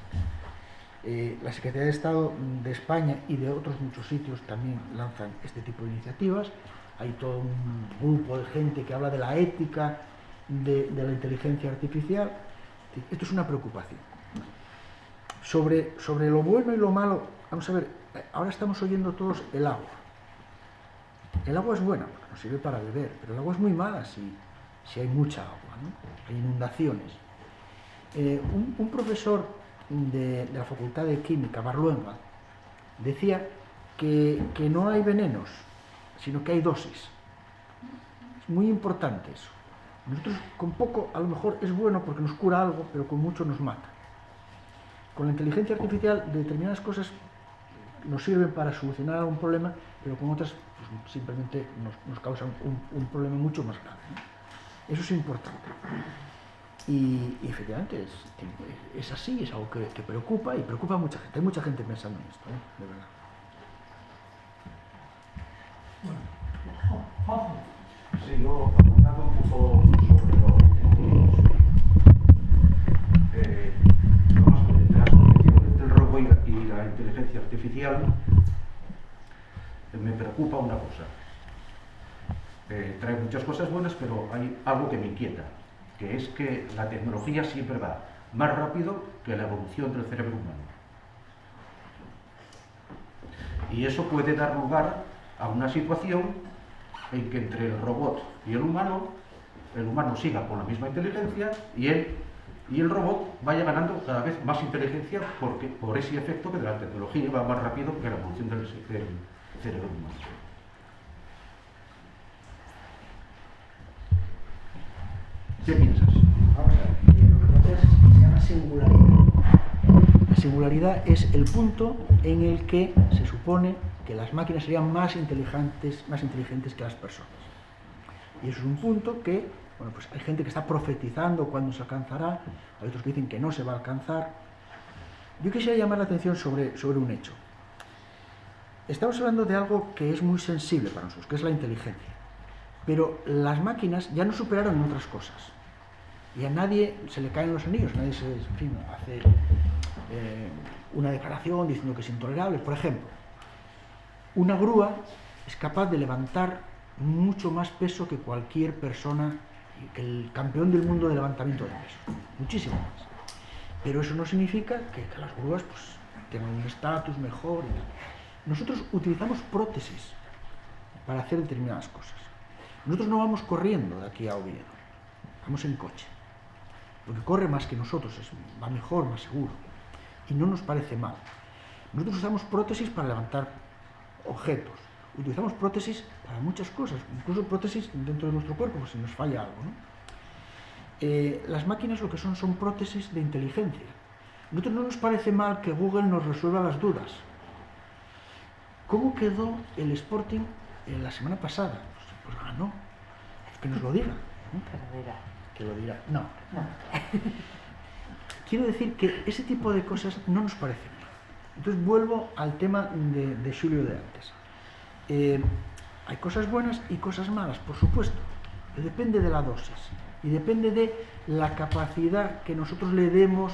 La Secretaría de Estado de España y de otros muchos sitios también lanzan este tipo de iniciativas. Hay todo un grupo de gente que habla de la ética de la inteligencia artificial. Esto es una preocupación. Sobre lo bueno y lo malo, vamos a ver, ahora estamos oyendo todos el agua. El agua es buena, porque nos sirve para beber, pero el agua es muy mala si hay mucha agua, ¿no? Hay inundaciones. Un profesor de la Facultad de Química, Marluenga, decía que no hay venenos, sino que hay dosis. Es muy importante eso. Nosotros con poco a lo mejor es bueno porque nos cura algo, pero con mucho nos mata. Con la inteligencia artificial determinadas cosas nos sirven para solucionar algún problema, pero con otras pues, simplemente nos causan un problema mucho más grave, ¿no? Eso es importante. Y efectivamente es así, es algo que preocupa y preocupa a mucha gente. Hay mucha gente pensando en esto, de verdad. Sí, yo preguntando un poco sobre las condiciones del robot y la inteligencia artificial, me preocupa una cosa. Trae muchas cosas buenas, pero hay algo que me inquieta, que es que la tecnología siempre va más rápido que la evolución del cerebro humano. Y eso puede dar lugar a una situación en que entre el robot y el humano siga con la misma inteligencia y el robot vaya ganando cada vez más inteligencia por ese efecto que de la tecnología va más rápido que la evolución del cerebro humano. ¿Qué piensas? Vamos a ver, lo que pasa es que se llama singularidad. La singularidad es el punto en el que se supone que las máquinas serían más inteligentes que las personas. Y eso es un punto que, bueno, pues hay gente que está profetizando cuándo se alcanzará, hay otros que dicen que no se va a alcanzar. Yo quisiera llamar la atención sobre un hecho. Estamos hablando de algo que es muy sensible para nosotros, que es la inteligencia. Pero las máquinas ya nos superaron en otras cosas. Y a nadie se le caen los anillos, nadie hace una declaración diciendo que es intolerable. Por ejemplo, una grúa es capaz de levantar mucho más peso que cualquier persona que el campeón del mundo de levantamiento de peso, muchísimo más. Pero eso no significa que las grúas pues, tengan un estatus mejor. Nosotros utilizamos prótesis para hacer determinadas cosas. Nosotros no vamos corriendo de aquí a Oviedo, vamos en coche, porque corre más que nosotros, va mejor, más seguro, y no nos parece mal. Nosotros usamos prótesis para levantar objetos, utilizamos prótesis para muchas cosas, incluso prótesis dentro de nuestro cuerpo, pues si nos falla algo, ¿no? Las máquinas lo que son prótesis de inteligencia. A nosotros no nos parece mal que Google nos resuelva las dudas. ¿Cómo quedó el Sporting la semana pasada? Pues ganó. Que nos lo diga. Que lo dirá. No. Quiero decir que ese tipo de cosas no nos parecen mal. Entonces vuelvo al tema de Xulio de antes. Hay cosas buenas y cosas malas, por supuesto. Pero depende de la dosis. Y depende de la capacidad que nosotros le demos,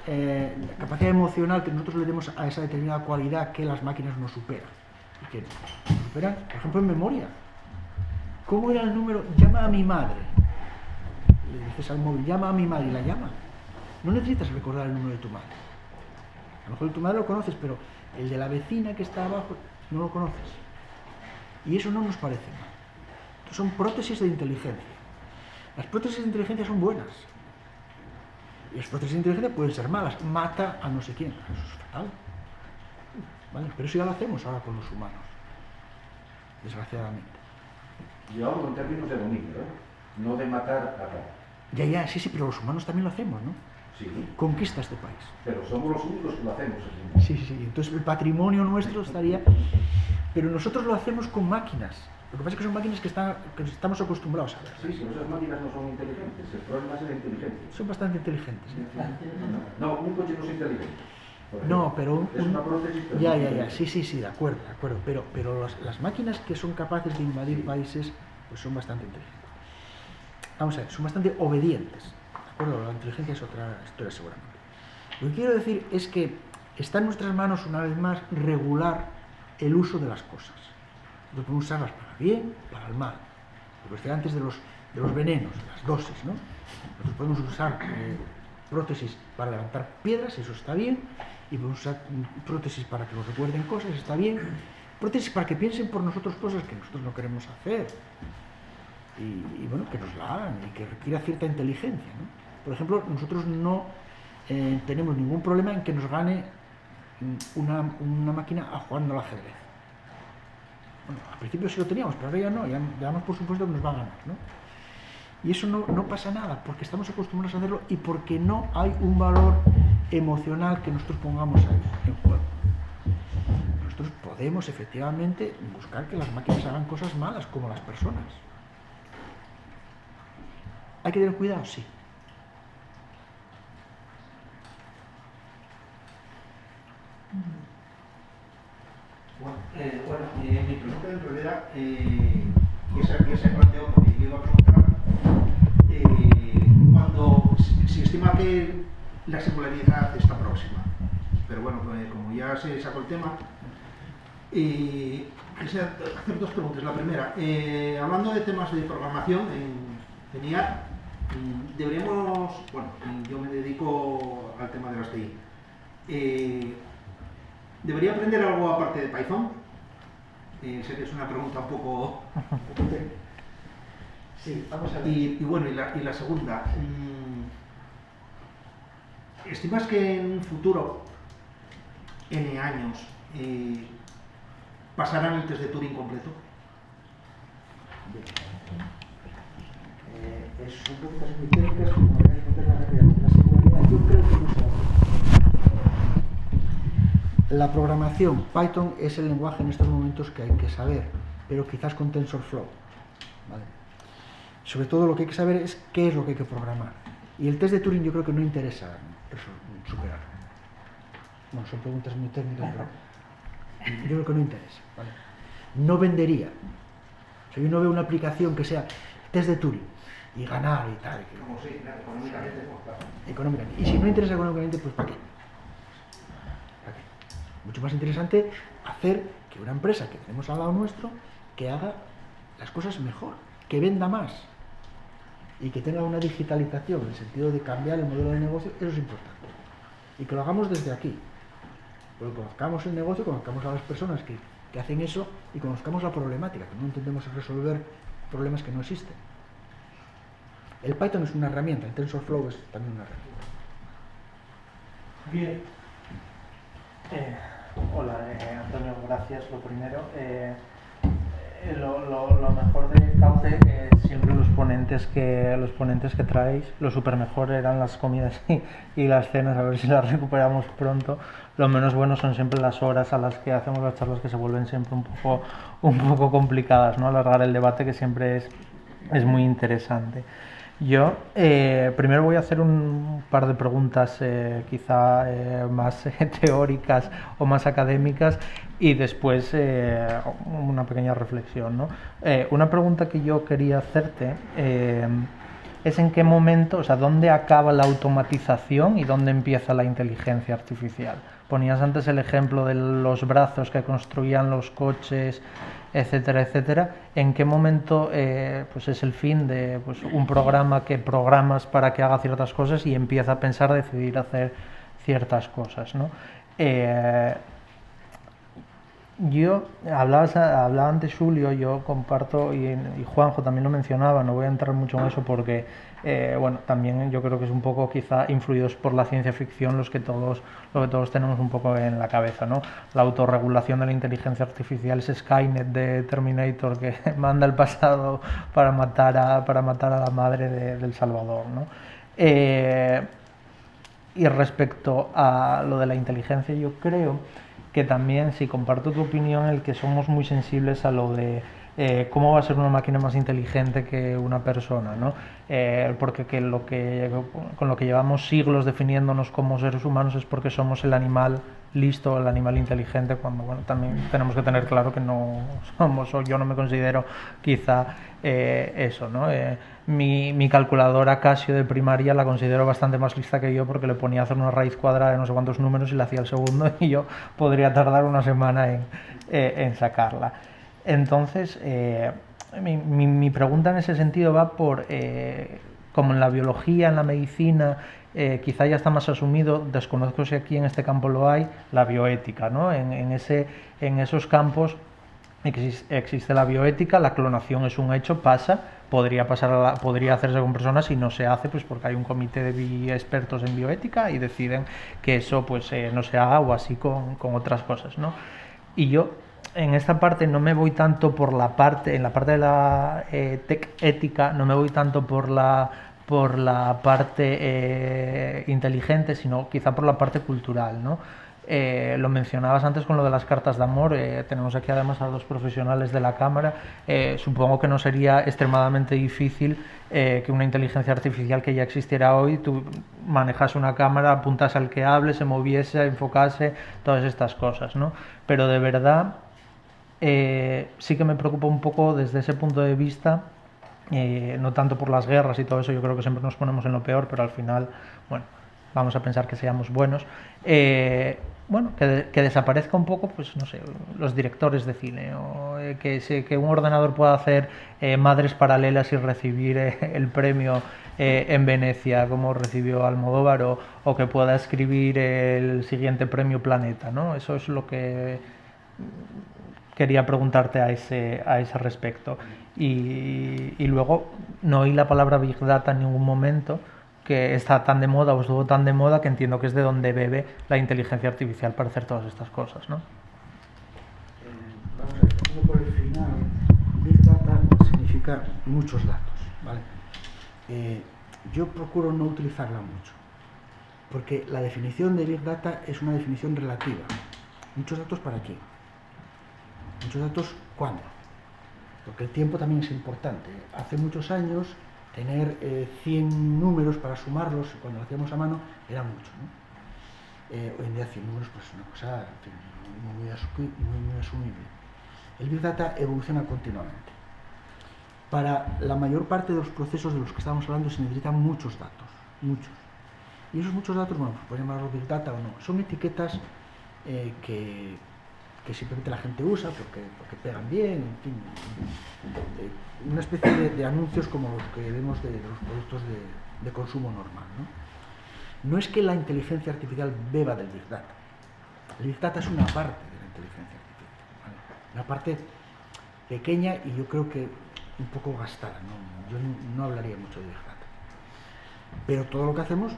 la capacidad emocional que nosotros le demos a esa determinada cualidad que las máquinas nos superan. Y que nos superan, por ejemplo, en memoria. ¿Cómo era el número? Llama a mi madre. Le dices al móvil, llama a mi madre y la llama. No necesitas recordar el número de tu madre. A lo mejor tu madre lo conoces, pero el de la vecina que está abajo no lo conoces. Y eso no nos parece mal. Entonces, son prótesis de inteligencia. Las prótesis de inteligencia son buenas. Y las prótesis de inteligencia pueden ser malas. Mata a no sé quién. Eso es fatal. ¿Vale? Pero eso ya lo hacemos ahora con los humanos. Desgraciadamente. Y ahora en términos de dominio, no de matar a tal. Ya, sí, pero los humanos también lo hacemos, ¿no? Sí. Conquista este país. Pero somos los únicos que lo hacemos. Sí. Entonces el patrimonio nuestro estaría... Pero nosotros lo hacemos con máquinas. Lo que pasa es que son máquinas que estamos acostumbrados a ver. Sí, pero esas máquinas no son inteligentes. El problema es la inteligencia. Son bastante inteligentes. No, un coche no es inteligente. No, pero es una prótesis. Ya. Sí, de acuerdo. Pero las máquinas que son capaces de invadir países, pues son bastante inteligentes. Vamos a ver, son bastante obedientes. ¿De acuerdo? La inteligencia es otra historia seguramente. Lo que quiero decir es que está en nuestras manos, una vez más, regular el uso de las cosas. Nosotros podemos usarlas para el bien, para el mal. Lo que decía antes de los venenos, las dosis, ¿no? Nosotros podemos usar prótesis para levantar piedras, eso está bien, y podemos usar prótesis para que nos recuerden cosas, está bien, prótesis para que piensen por nosotros cosas que nosotros no queremos hacer, y bueno, que nos la hagan, y que requiera cierta inteligencia, ¿no? Por ejemplo, nosotros no tenemos ningún problema en que nos gane una máquina jugando al ajedrez. Bueno, al principio sí lo teníamos, pero ahora ya no, ya damos por supuesto que nos va a ganar, ¿no? Y eso no pasa nada, porque estamos acostumbrados a hacerlo y porque no hay un valor emocional que nosotros pongamos ahí en juego. Nosotros podemos efectivamente buscar que las máquinas hagan cosas malas, como las personas. ¿Hay que tener cuidado? Sí. Mi pregunta dentro era que se planteó, porque yo iba a preguntar cuando se estima que la singularidad está próxima, pero bueno, como ya se sacó el tema, quisiera hacer dos preguntas. La primera, hablando de temas de programación en IA, deberíamos, bueno, yo me dedico al tema de las TI, ¿debería aprender algo aparte de Python? Sé que es una pregunta un poco... Sí, vamos a ver. Y bueno, y la segunda, ¿estimas que en un futuro, N años, pasarán el test de Turing completo? Son preguntas muy técnicas, como voy a responderla rápidamente. La singularidad, yo creo que no se va a hacer. La programación, Python es el lenguaje en estos momentos que hay que saber, pero quizás con TensorFlow, ¿vale? Sobre todo lo que hay que saber es qué es lo que hay que programar. Y el test de Turing yo creo que no interesa superarlo. Bueno, son preguntas muy técnicas, pero yo creo que no interesa, ¿vale? No vendería. O sea, yo no veo una aplicación que sea test de Turing y ganar y tal. Como sí, económicamente, claro. Económicamente. Y si no interesa económicamente, pues ¿para qué? Mucho más interesante hacer que una empresa que tenemos al lado nuestro que haga las cosas mejor, que venda más. y que tenga una digitalización en el sentido de cambiar el modelo de negocio, eso es importante. Y que lo hagamos desde aquí. Porque conozcamos el negocio, conozcamos a las personas que hacen eso y conozcamos la problemática, que no intentemos resolver problemas que no existen. El Python es una herramienta, el TensorFlow es también una herramienta. Bien. Hola, Antonio, gracias. Lo primero, lo mejor de Cauce, siempre los ponentes que traéis, lo súper mejor eran las comidas y las cenas, a ver si las recuperamos pronto. Lo menos bueno son siempre las horas a las que hacemos las charlas, que se vuelven siempre un poco complicadas, ¿no? Alargar el debate, que siempre es muy interesante. Yo primero voy a hacer un par de preguntas quizá más teóricas o más académicas, y después una pequeña reflexión, ¿no? Una pregunta que yo quería hacerte es en qué momento, o sea, dónde acaba la automatización y dónde empieza la inteligencia artificial. Ponías antes el ejemplo de los brazos que construían los coches, etcétera, etcétera. ¿En qué momento pues es el fin de pues, un programa que programas para que haga ciertas cosas y empieza a pensar, decidir hacer ciertas cosas, ¿no? Yo hablaba antes Julio, yo comparto, y Juanjo también lo mencionaba, no voy a entrar mucho en eso porque bueno, también yo creo que es un poco quizá influidos por la ciencia ficción lo que todos tenemos un poco en la cabeza, ¿no? La autorregulación de la inteligencia artificial, ese Skynet de Terminator que manda al pasado para matar a la madre del Salvador, ¿no? Y respecto a lo de la inteligencia, yo creo que también, sí, comparto tu opinión, el que somos muy sensibles a lo de cómo va a ser una máquina más inteligente que una persona, ¿no? Porque con lo que llevamos siglos definiéndonos como seres humanos es porque somos el animal listo, el animal inteligente, cuando bueno, también tenemos que tener claro que no somos, o yo no me considero quizá eso, ¿no? Mi calculadora Casio de primaria la considero bastante más lista que yo, porque le ponía a hacer una raíz cuadrada de no sé cuántos números y le hacía el segundo, y yo podría tardar una semana en sacarla. Entonces, mi pregunta en ese sentido va por, como en la biología, en la medicina, quizá ya está más asumido, desconozco si aquí en este campo lo hay, la bioética, ¿no? En esos campos existe la bioética, la clonación es un hecho, podría hacerse con personas, y no se hace pues porque hay un comité de expertos en bioética y deciden que eso pues no se haga, o así con otras cosas, ¿no? Y yo en esta parte no me voy tanto por en la parte de la tech ética, no me voy tanto por la parte inteligente, sino quizá por la parte cultural, ¿no? Lo mencionabas antes con lo de las cartas de amor, tenemos aquí además a dos profesionales de la cámara, supongo que no sería extremadamente difícil que una inteligencia artificial que ya existiera hoy, tú manejase una cámara, apuntase al que hable, se moviese, enfocase, todas estas cosas, ¿no? Pero de verdad sí que me preocupa un poco desde ese punto de vista, no tanto por las guerras y todo eso, yo creo que siempre nos ponemos en lo peor, pero al final, bueno, vamos a pensar que seamos buenos. Bueno, que desaparezca un poco, pues no sé, los directores de cine, o que un ordenador pueda hacer Madres Paralelas y recibir el premio en Venecia, como recibió Almodóvar, o que pueda escribir el siguiente premio Planeta, ¿no? Eso es lo que quería preguntarte a ese respecto. Y luego, no oí la palabra Big Data en ningún momento, que está tan de moda, o estuvo tan de moda, que entiendo que es de donde bebe la inteligencia artificial para hacer todas estas cosas, ¿no? Vamos a ver, por el final, Big Data significa muchos datos, ¿vale? Yo procuro no utilizarla mucho, porque la definición de Big Data es una definición relativa. ¿Muchos datos para qué? ¿Muchos datos cuándo? Porque el tiempo también es importante. Hace muchos años, tener 100 números para sumarlos, cuando lo hacíamos a mano, era mucho, ¿no? Hoy en día 100 números pues, es una cosa, en fin, muy asumible. El Big Data evoluciona continuamente. Para la mayor parte de los procesos de los que estamos hablando se necesitan muchos datos, muchos. Y esos muchos datos, bueno, pues pueden llamarlos Big Data o no, son etiquetas que que simplemente la gente usa porque pegan bien, en fin, una especie de anuncios como los que vemos de los productos de consumo normal, ¿no? No es que la inteligencia artificial beba del Big Data. El Big Data es una parte de la inteligencia artificial, ¿vale? Una parte pequeña y yo creo que un poco gastada, ¿no? Yo no hablaría mucho de Big Data. Pero todo lo que hacemos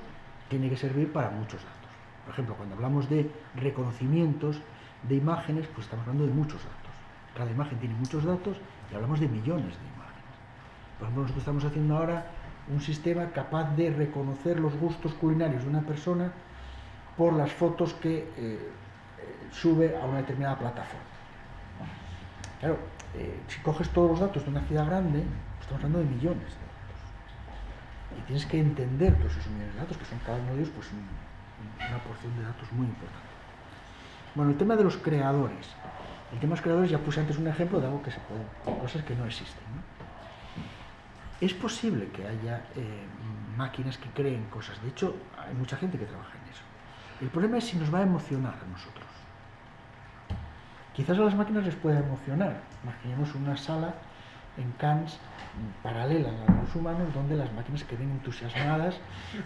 tiene que servir para muchos datos. Por ejemplo, cuando hablamos de reconocimientos de imágenes, pues estamos hablando de muchos datos. Cada imagen tiene muchos datos y hablamos de millones de imágenes. Por ejemplo, nosotros estamos haciendo ahora un sistema capaz de reconocer los gustos culinarios de una persona por las fotos que sube a una determinada plataforma. Claro, si coges todos los datos de una ciudad grande, pues estamos hablando de millones de datos. Y tienes que entender todos esos millones de datos, que son cada uno de ellos pues, una porción de datos muy importante. Bueno, el tema de los creadores. El tema de los creadores, ya puse antes un ejemplo de algo que se puede, cosas que no existen, ¿no? Es posible que haya máquinas que creen cosas. De hecho, hay mucha gente que trabaja en eso. El problema es si nos va a emocionar a nosotros. Quizás a las máquinas les pueda emocionar. Imaginemos una sala en Cannes paralela a la de los humanos, donde las máquinas queden entusiasmadas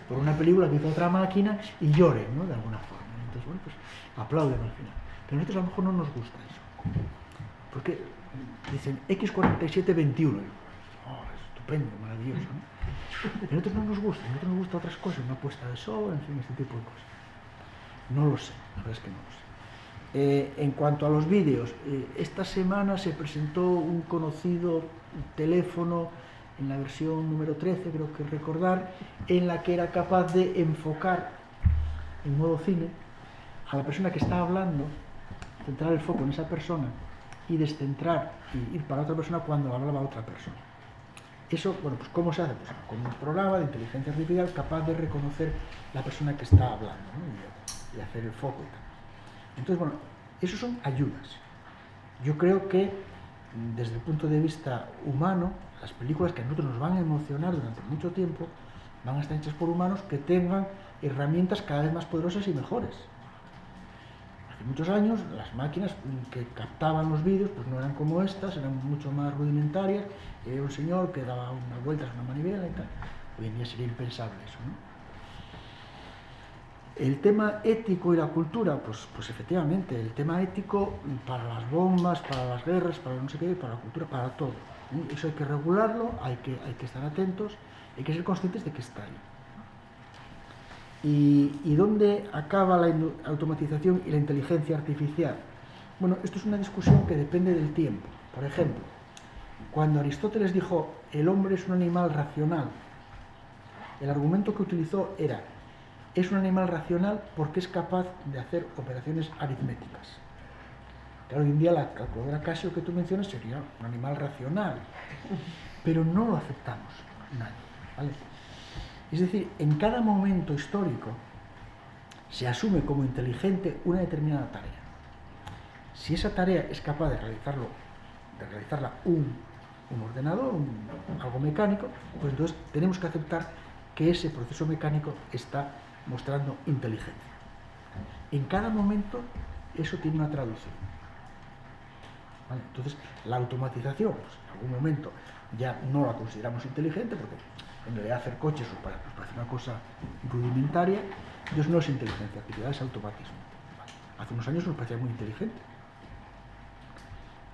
por una película que hizo otra máquina y lloren, ¿no? De alguna forma. Entonces, bueno, pues aplauden al final. Pero a nosotros a lo mejor no nos gusta eso. Porque dicen X4721. Estupendo, maravilloso, ¿no? A nosotros no nos gusta, a nosotros nos gusta otras cosas, una puesta de sol, en fin, este tipo de cosas. No lo sé, la verdad es que no lo sé. En cuanto a los vídeos, esta semana se presentó un conocido teléfono en la versión número 13, creo que recordar, en la que era capaz de enfocar en modo cine a la persona que está hablando, centrar el foco en esa persona y descentrar y ir para otra persona cuando hablaba otra persona. Eso, bueno, pues ¿cómo se hace? Pues con un programa de inteligencia artificial capaz de reconocer la persona que está hablando, ¿no? y hacer el foco y tal. Entonces, bueno, eso son ayudas. Yo creo que desde el punto de vista humano, las películas que a nosotros nos van a emocionar durante mucho tiempo van a estar hechas por humanos que tengan herramientas cada vez más poderosas y mejores. Hace muchos años las máquinas que captaban los vídeos pues no eran como estas, eran mucho más rudimentarias, era un señor que daba unas vueltas a una manivela y tal. Hoy en día sería impensable eso, ¿no? El tema ético y la cultura, pues efectivamente, el tema ético para las bombas, para las guerras, para no sé qué, para la cultura, para todo, ¿eh? Eso hay que regularlo, hay que estar atentos, hay que ser conscientes de que está ahí. ¿Y dónde acaba la automatización y la inteligencia artificial? Bueno, esto es una discusión que depende del tiempo. Por ejemplo, cuando Aristóteles dijo el hombre es un animal racional, el argumento que utilizó era es un animal racional porque es capaz de hacer operaciones aritméticas. Claro, hoy en día la calculadora Casio que tú mencionas sería un animal racional, pero no lo aceptamos nadie, ¿vale? Es decir, en cada momento histórico se asume como inteligente una determinada tarea. Si esa tarea es capaz de realizarla un ordenador, algo mecánico, pues entonces tenemos que aceptar que ese proceso mecánico está mostrando inteligencia. En cada momento eso tiene una traducción. ¿Vale? Entonces, la automatización, pues, en algún momento ya no la consideramos inteligente porque en realidad hacer coches nos parece una cosa rudimentaria. Entonces no es inteligencia artificial, es automatismo. ¿Vale? Hace unos años nos parecía muy inteligente.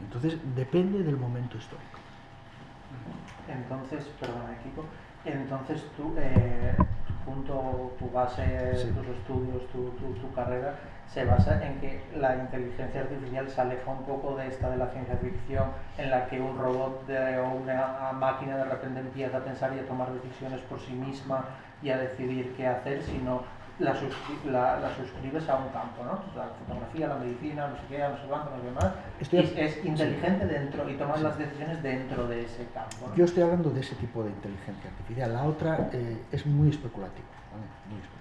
Entonces depende del momento histórico. Entonces, perdona, Kiko, entonces tú, tu base, sí, tus estudios, tu carrera, se basa en que la inteligencia artificial se aleja un poco de esta de la ciencia ficción, en la que un robot o una máquina de repente empieza a pensar y a tomar decisiones por sí misma y a decidir qué hacer, sino la suscribes a un campo, ¿no? La fotografía, la medicina, no sé qué, no sé cuánto, no sé más, y es inteligente dentro y tomas las decisiones dentro de ese campo, ¿no? Yo estoy hablando de ese tipo de inteligencia artificial. La otra es muy especulativa, ¿vale? Muy especulativa.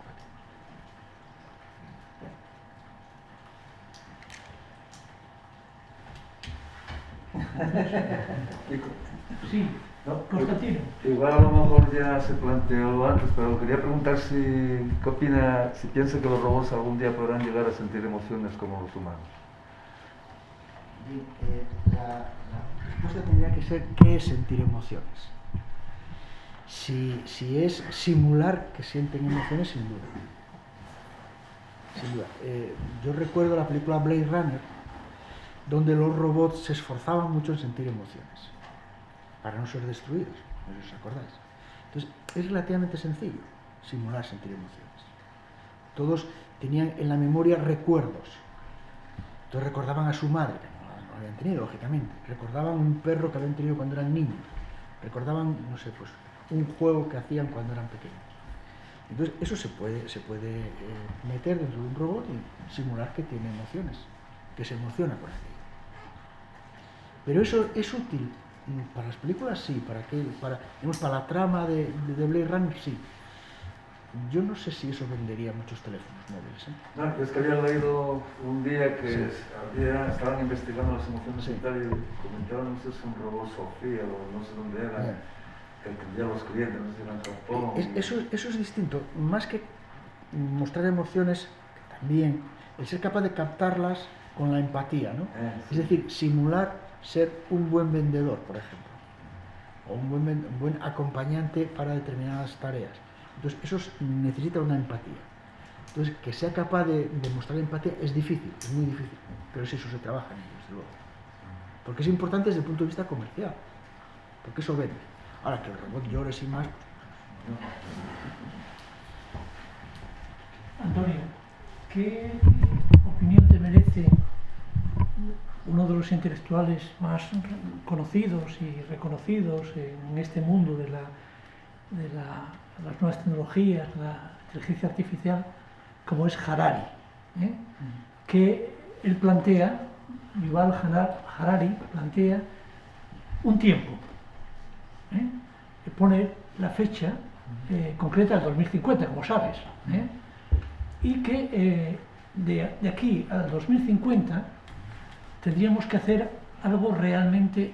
Sí, ¿no? Constantino. Igual a lo mejor ya se planteó antes, pero quería preguntar qué opina, si piensa que los robots algún día podrán llegar a sentir emociones como los humanos. La respuesta tendría que ser ¿qué es sentir emociones? Si es simular que sienten emociones, sin duda. Sin duda. Yo recuerdo la película Blade Runner, donde los robots se esforzaban mucho en sentir emociones, para no ser destruidos, no sé si os acordáis. Entonces, es relativamente sencillo simular sentir emociones. Todos tenían en la memoria recuerdos. Entonces recordaban a su madre, que no lo habían tenido, lógicamente. Recordaban un perro que habían tenido cuando eran niños. Recordaban, no sé, pues un juego que hacían cuando eran pequeños. Entonces, eso se puede meter dentro de un robot y simular que tiene emociones, que se emociona con aquello. Pero eso es útil para las películas, sí, para la trama de Blade Runner, sí. Yo no sé si eso vendería muchos teléfonos móviles. No, es que había leído un día que Sí. estaban investigando las emociones Sí. y tal, y comentaban, no sé si es un robot Sofía o no sé dónde era, Yeah. que atendía a los clientes, no sé si era en Japón. Eso es distinto. Más que mostrar emociones, que también, el ser capaz de captarlas con la empatía, ¿no? Sí. Es decir, simular ser un buen vendedor, por ejemplo, o un buen acompañante para determinadas tareas. Entonces, eso necesita una empatía. Entonces, que sea capaz de mostrar empatía es difícil, es muy difícil, pero sí, eso se trabaja en ello, desde luego. Porque es importante desde el punto de vista comercial, porque eso vende. Ahora, que el robot llore sin más, pues, Antonio, ¿qué opinión te merece uno de los intelectuales más conocidos y reconocidos en este mundo de las nuevas tecnologías, la inteligencia artificial, como es Harari? Que él plantea, Yuval Harari plantea un tiempo, que pone la fecha concreta del 2050, como sabes, y que de aquí al 2050 tendríamos que hacer algo realmente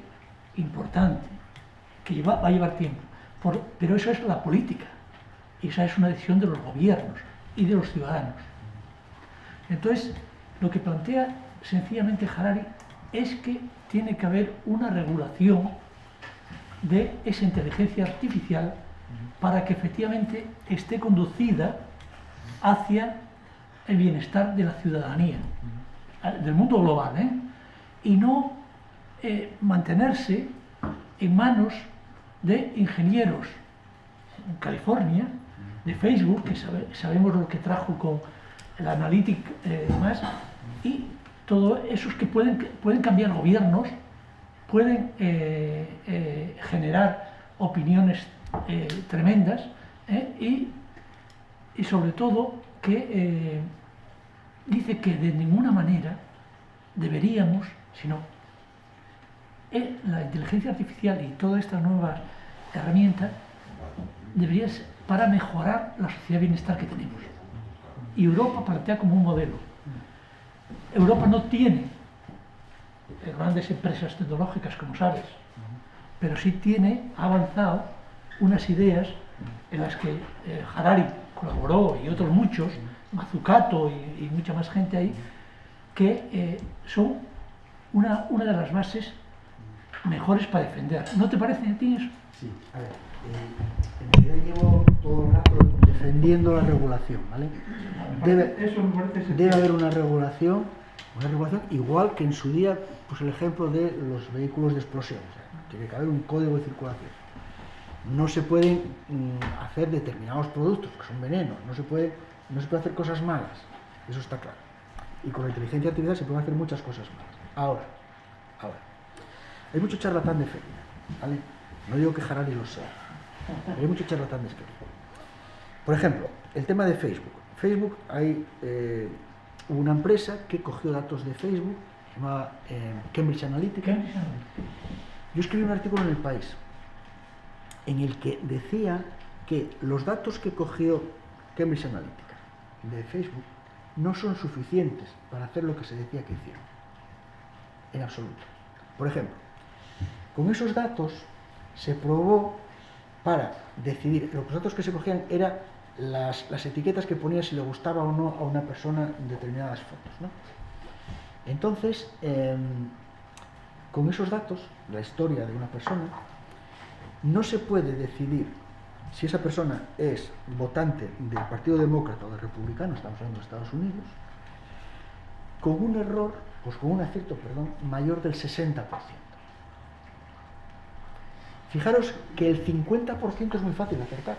importante, que va a llevar tiempo. Pero eso es la política, y esa es una decisión de los gobiernos y de los ciudadanos. Entonces, lo que plantea sencillamente Harari es que tiene que haber una regulación de esa inteligencia artificial para que efectivamente esté conducida hacia el bienestar de la ciudadanía, del mundo global, y no mantenerse en manos de ingenieros en California, de Facebook, que sabemos lo que trajo con el Analytic y demás, y todos esos que pueden cambiar gobiernos, pueden generar opiniones tremendas, y sobre todo que dice que de ninguna manera deberíamos, sino la inteligencia artificial y todas estas nuevas herramientas debería ser para mejorar la sociedad de bienestar que tenemos. Y Europa plantea como un modelo. Europa no tiene grandes empresas tecnológicas, como sabes, pero sí ha avanzado unas ideas en las que Harari colaboró y otros muchos, Mazzucato y mucha más gente ahí, que son una de las bases mejores para defender. ¿No te parece a ti eso? sí, a ver, en realidad llevo todo el rato defendiendo la regulación, ¿vale? Debe haber una regulación igual que en su día, pues el ejemplo de los vehículos de explosión. O sea, tiene que haber un código de circulación. No se pueden hacer determinados productos, que son venenos, no se puede hacer cosas malas, eso está claro. Y con la inteligencia artificial se pueden hacer muchas cosas malas. Ahora, hay mucho charlatán de feria, ¿vale? No digo que Harari lo sea, pero hay mucho charlatán de feria. Por ejemplo, el tema de Facebook. Facebook, hay una empresa que cogió datos de Facebook, se llama Cambridge Analytica. Yo escribí un artículo en El País, en el que decía que los datos que cogió Cambridge Analytica de Facebook no son suficientes para hacer lo que se decía que hicieron, en absoluto. Por ejemplo, con esos datos se probó para decidir, los datos que se cogían eran las etiquetas que ponía si le gustaba o no a una persona determinadas fotos, ¿no? Entonces, con esos datos, la historia de una persona, no se puede decidir si esa persona es votante del Partido Demócrata o del Republicano, estamos hablando de Estados Unidos, con un error, pues con un acierto, perdón, mayor del 60%. Fijaros que el 50% es muy fácil de acertar.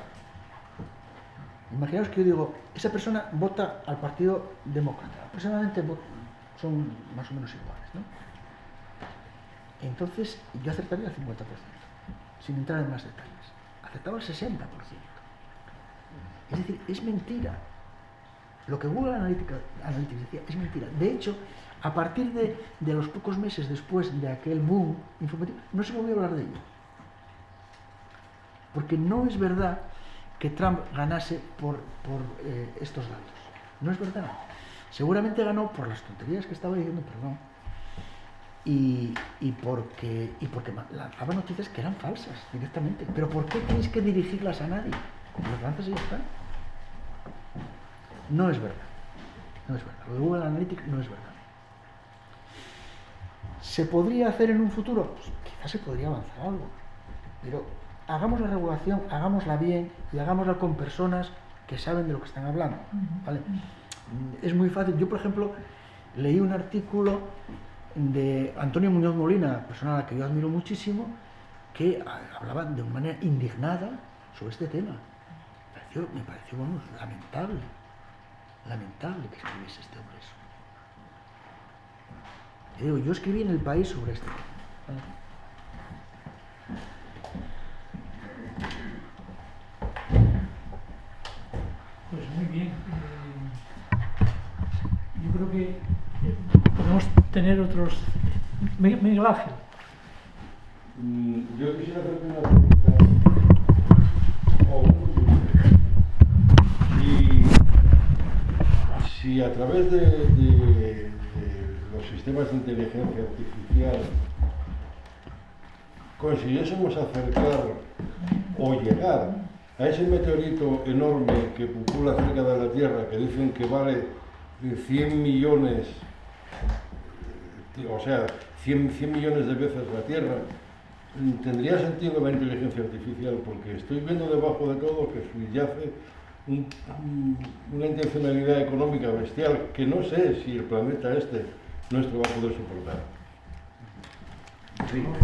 Imaginaos que yo digo, esa persona vota al Partido Demócrata, aproximadamente son más o menos iguales, ¿no? Entonces yo acertaría el 50%, sin entrar en más detalles. Acertaba el 60%. Es decir, es mentira. Lo que Google Analytics decía es mentira. De hecho, a partir de los pocos meses después de aquel boom informativo, no se volvió a hablar de ello. Porque no es verdad que Trump ganase por estos datos. No es verdad. Seguramente ganó por las tonterías que estaba diciendo, perdón, y porque lanzaba noticias que eran falsas directamente. Pero ¿por qué tenéis que dirigirlas a nadie? Las lanzas y ya está. No es verdad. No es verdad. Lo de Google Analytics no es verdad. ¿Se podría hacer en un futuro? Pues quizás se podría avanzar algo. Pero hagamos la regulación, hagámosla bien y hagámosla con personas que saben de lo que están hablando, ¿vale? Es muy fácil. Yo, por ejemplo, leí un artículo de Antonio Muñoz Molina, persona a la que yo admiro muchísimo, que hablaba de una manera indignada sobre este tema. Me pareció vamos, lamentable que escribiese este hombre eso. Y digo, yo escribí en El País sobre este tema. ¿Vale? Pues muy bien. Yo creo que podemos tener otros. Miguel Ángel. Yo quisiera hacerte una pregunta. Si a través de los sistemas de inteligencia artificial consiguiésemos acercar o llegar a ese meteorito enorme que pupula cerca de la Tierra, que dicen que vale 100 millones, o sea, 100 millones de veces la Tierra, ¿tendría sentido la inteligencia artificial? Porque estoy viendo debajo de todo que subyace una intencionalidad económica bestial que no sé si el planeta nuestro va a poder soportar. Sí, bueno,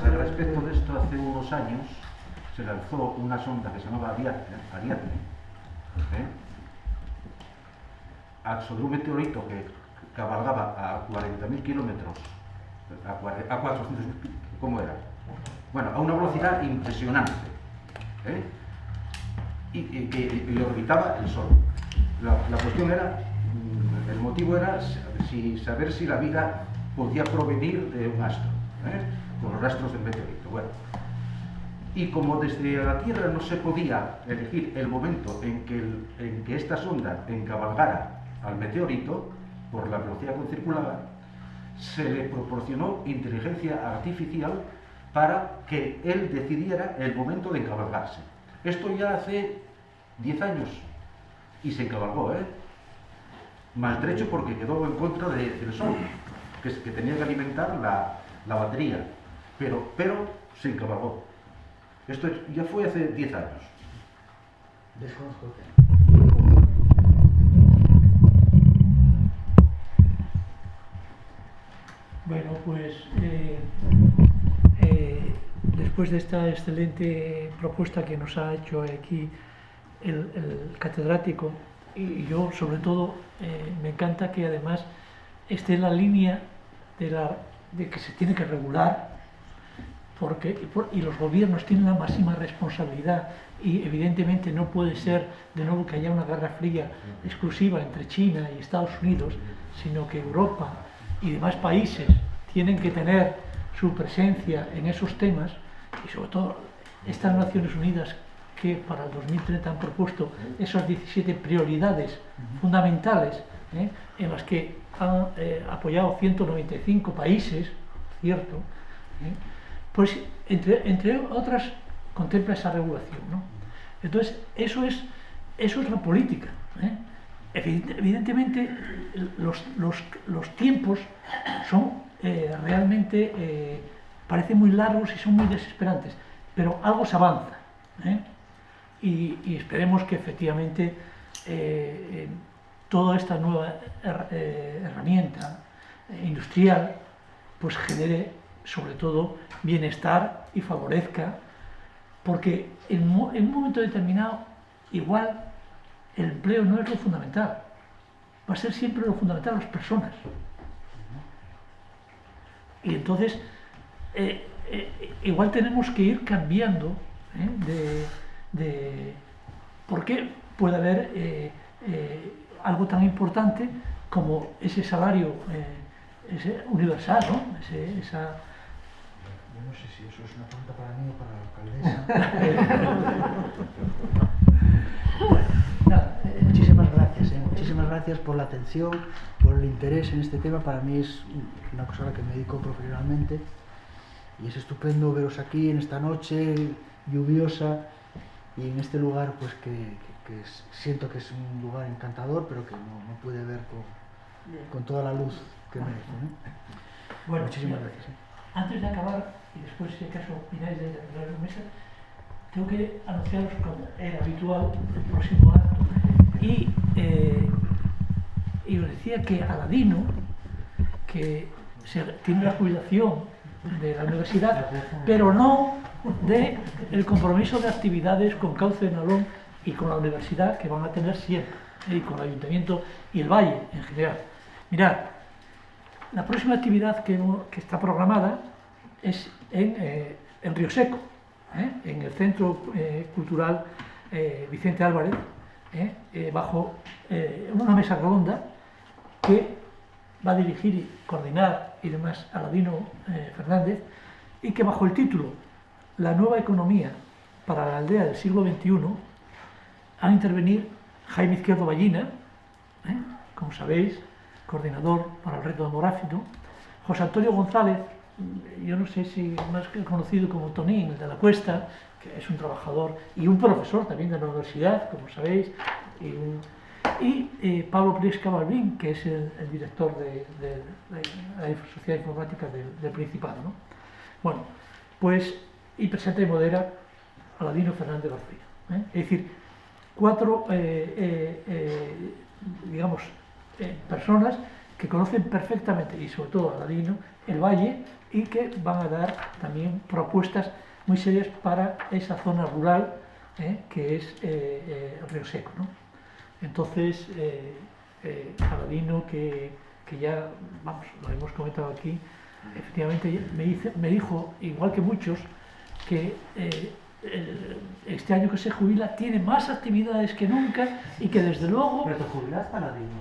al respecto de esto, hace unos años se lanzó una sonda que se llamaba Ariadne, sobre un meteorito que cabalgaba a 40.000 kilómetros, a 400.000, ¿cómo era? Bueno, a una velocidad impresionante, y orbitaba el Sol. La cuestión era, el motivo era saber si la vida podía provenir de un astro, con los rastros del meteorito. Bueno, y como desde la Tierra no se podía elegir el momento en que esta sonda encabalgara al meteorito, por la velocidad con que circulaba, se le proporcionó inteligencia artificial para que él decidiera el momento de encabalgarse. Esto ya hace 10 años y se encabalgó, maltrecho porque quedó en contra del Sol, que tenía que alimentar la batería, pero se encabalgó. Esto ya fue hace 10 años. Desconozco. Bueno, pues después de esta excelente propuesta que nos ha hecho aquí el catedrático, y yo sobre todo me encanta que además esté en la línea de que se tiene que regular, y los gobiernos tienen la máxima responsabilidad, y evidentemente no puede ser de nuevo que haya una guerra fría exclusiva entre China y Estados Unidos, sino que Europa y demás países tienen que tener su presencia en esos temas, y sobre todo estas Naciones Unidas que para el 2030 han propuesto esas 17 prioridades fundamentales, en las que han apoyado 195 países, ¿cierto? Pues entre otras contempla esa regulación, ¿no? Entonces eso es la política, Evidentemente los tiempos son realmente parecen muy largos y son muy desesperantes, pero algo se avanza, ¿eh? Y esperemos que efectivamente toda esta nueva herramienta industrial pues genere sobre todo bienestar y favorezca, porque en un momento determinado igual el empleo no es lo fundamental, va a ser siempre lo fundamental las personas. Y entonces igual tenemos que ir cambiando porque puede haber algo tan importante como ese salario ese universal, ¿no? Esa... Yo no sé si eso es una pregunta para mí o para la alcaldesa. Bueno, nada, muchísimas gracias por la atención, por el interés en este tema. Para mí es una cosa a la que me dedico profesionalmente y es estupendo veros aquí en esta noche lluviosa y en este lugar pues que siento que es un lugar encantador, pero que no puede ver con toda la luz que merece, ¿no? Bueno, muchísimas gracias. Antes de acabar, y después si acaso opináis de la mesa, tengo que anunciaros, como era habitual, el próximo acto. Y os decía que Aladino, que tiene la jubilación de la universidad, pero no del compromiso de actividades con Cauce del Nalón y con la universidad que van a tener siempre, y con el ayuntamiento y el valle en general. Mirad, la próxima actividad que está programada es en Río Seco, en el Centro Cultural Vicente Álvarez, bajo una mesa redonda que va a dirigir y coordinar y demás Aladino Fernández, y que bajo el título La nueva economía para la aldea del siglo XXI a intervenir Jaime Izquierdo Ballina, como sabéis, coordinador para el reto demográfico, José Antonio González, yo no sé si más conocido como Tonín, el de la Cuesta, que es un trabajador y un profesor también de la universidad, como sabéis, y Pablo Priesca Balbín, que es el director de la Sociedad Informática del Principado, ¿no? Bueno, pues, y presenta y modera Aladino Fernández García, es decir, 4 digamos, personas que conocen perfectamente, y sobre todo Aladino, el valle, y que van a dar también propuestas muy serias para esa zona rural que es Río Seco, ¿no? Entonces, Aladino, que ya, vamos, lo hemos comentado aquí, efectivamente me dijo, igual que muchos, que este año que se jubila tiene más actividades que nunca y que desde luego... ¿Pero te jubilaste, Aladino?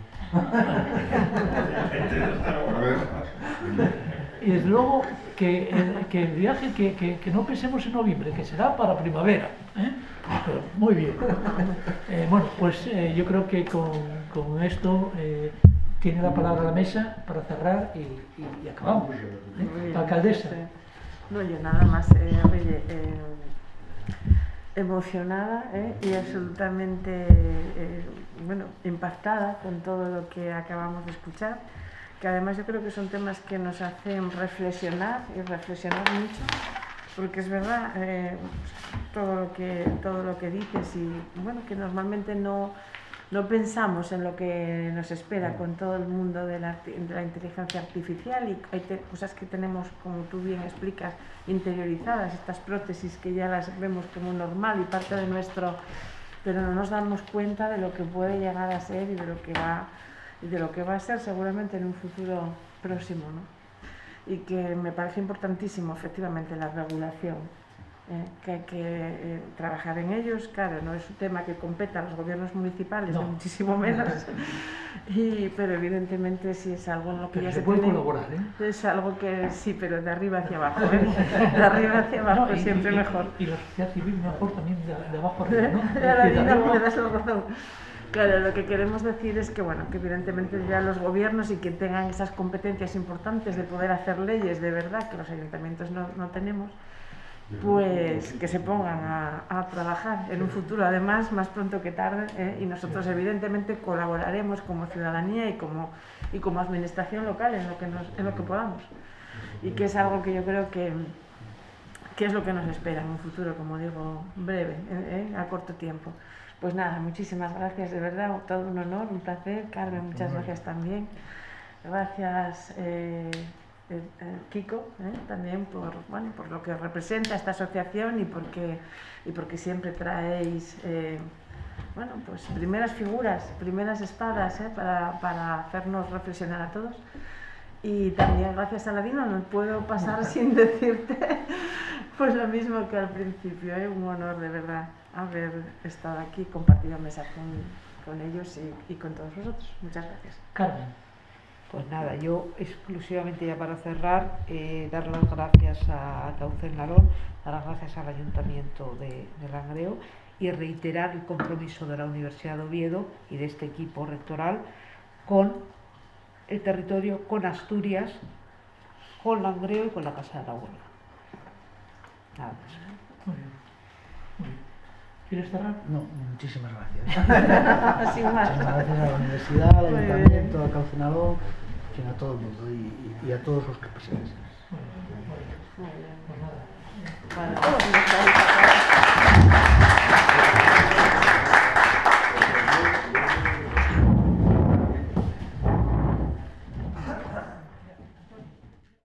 Y desde luego que el viaje que no pensemos en noviembre, que será para primavera, Pero muy bien. Bueno, pues yo creo que con esto tiene la palabra a la mesa para cerrar y acabamos. La alcaldesa. No, yo nada más, emocionada y absolutamente bueno, impactada con todo lo que acabamos de escuchar, que además yo creo que son temas que nos hacen reflexionar y reflexionar mucho, porque es verdad todo lo que dices y bueno, que normalmente no pensamos en lo que nos espera con todo el mundo de la inteligencia artificial, y hay cosas que tenemos, como tú bien explicas, interiorizadas, estas prótesis que ya las vemos como normal y parte de nuestro, pero no nos damos cuenta de lo que puede llegar a ser y de lo que va a ser seguramente en un futuro próximo, ¿no? Y que me parece importantísimo efectivamente la regulación, que hay que trabajar en ellos. Claro, no es un tema que competa a los gobiernos municipales, no, muchísimo menos, pero evidentemente sí es algo en lo que pero ya se puede colaborar, es algo que sí, pero de arriba hacia abajo, de arriba hacia abajo, no, siempre mejor. Y la sociedad civil mejor también de abajo arriba, ¿no? Me das la razón. Claro, lo que queremos decir es que, bueno, que evidentemente ya los gobiernos y quien tengan esas competencias importantes de poder hacer leyes de verdad, que los ayuntamientos no tenemos, pues que se pongan a trabajar en un futuro, además, más pronto que tarde, y nosotros evidentemente colaboraremos como ciudadanía y como administración local en lo que podamos, y que es algo que yo creo que es lo que nos espera en un futuro, como digo, breve, a corto tiempo. Pues nada, muchísimas gracias, de verdad, todo un honor, un placer. Carmen, muchas gracias también. Gracias, Kiko, también por lo que representa esta asociación y porque siempre traéis pues primeras figuras, primeras espadas para hacernos reflexionar a todos. Y también gracias a Ladino, no puedo pasar sin decirte pues lo mismo que al principio, un honor de verdad haber estado aquí, compartido mesa con ellos y con todos vosotros. Muchas gracias. Carmen. Pues nada, yo exclusivamente ya para cerrar, dar las gracias a Cauce del Nalón, dar las gracias al Ayuntamiento de Langreo y reiterar el compromiso de la Universidad de Oviedo y de este equipo rectoral con el territorio, con Asturias, con Langreo y con la Casa de la Huelga. Nada más. Muy bien. Muy bien. ¿Quieres cerrar? No, muchísimas gracias. Sin más. Muchísimas gracias a la universidad, al ayuntamiento, a Cauce del Nalón, a todo el mundo y a todos los que paséis. Muy bien. Muy bien. Pues nada. Bueno,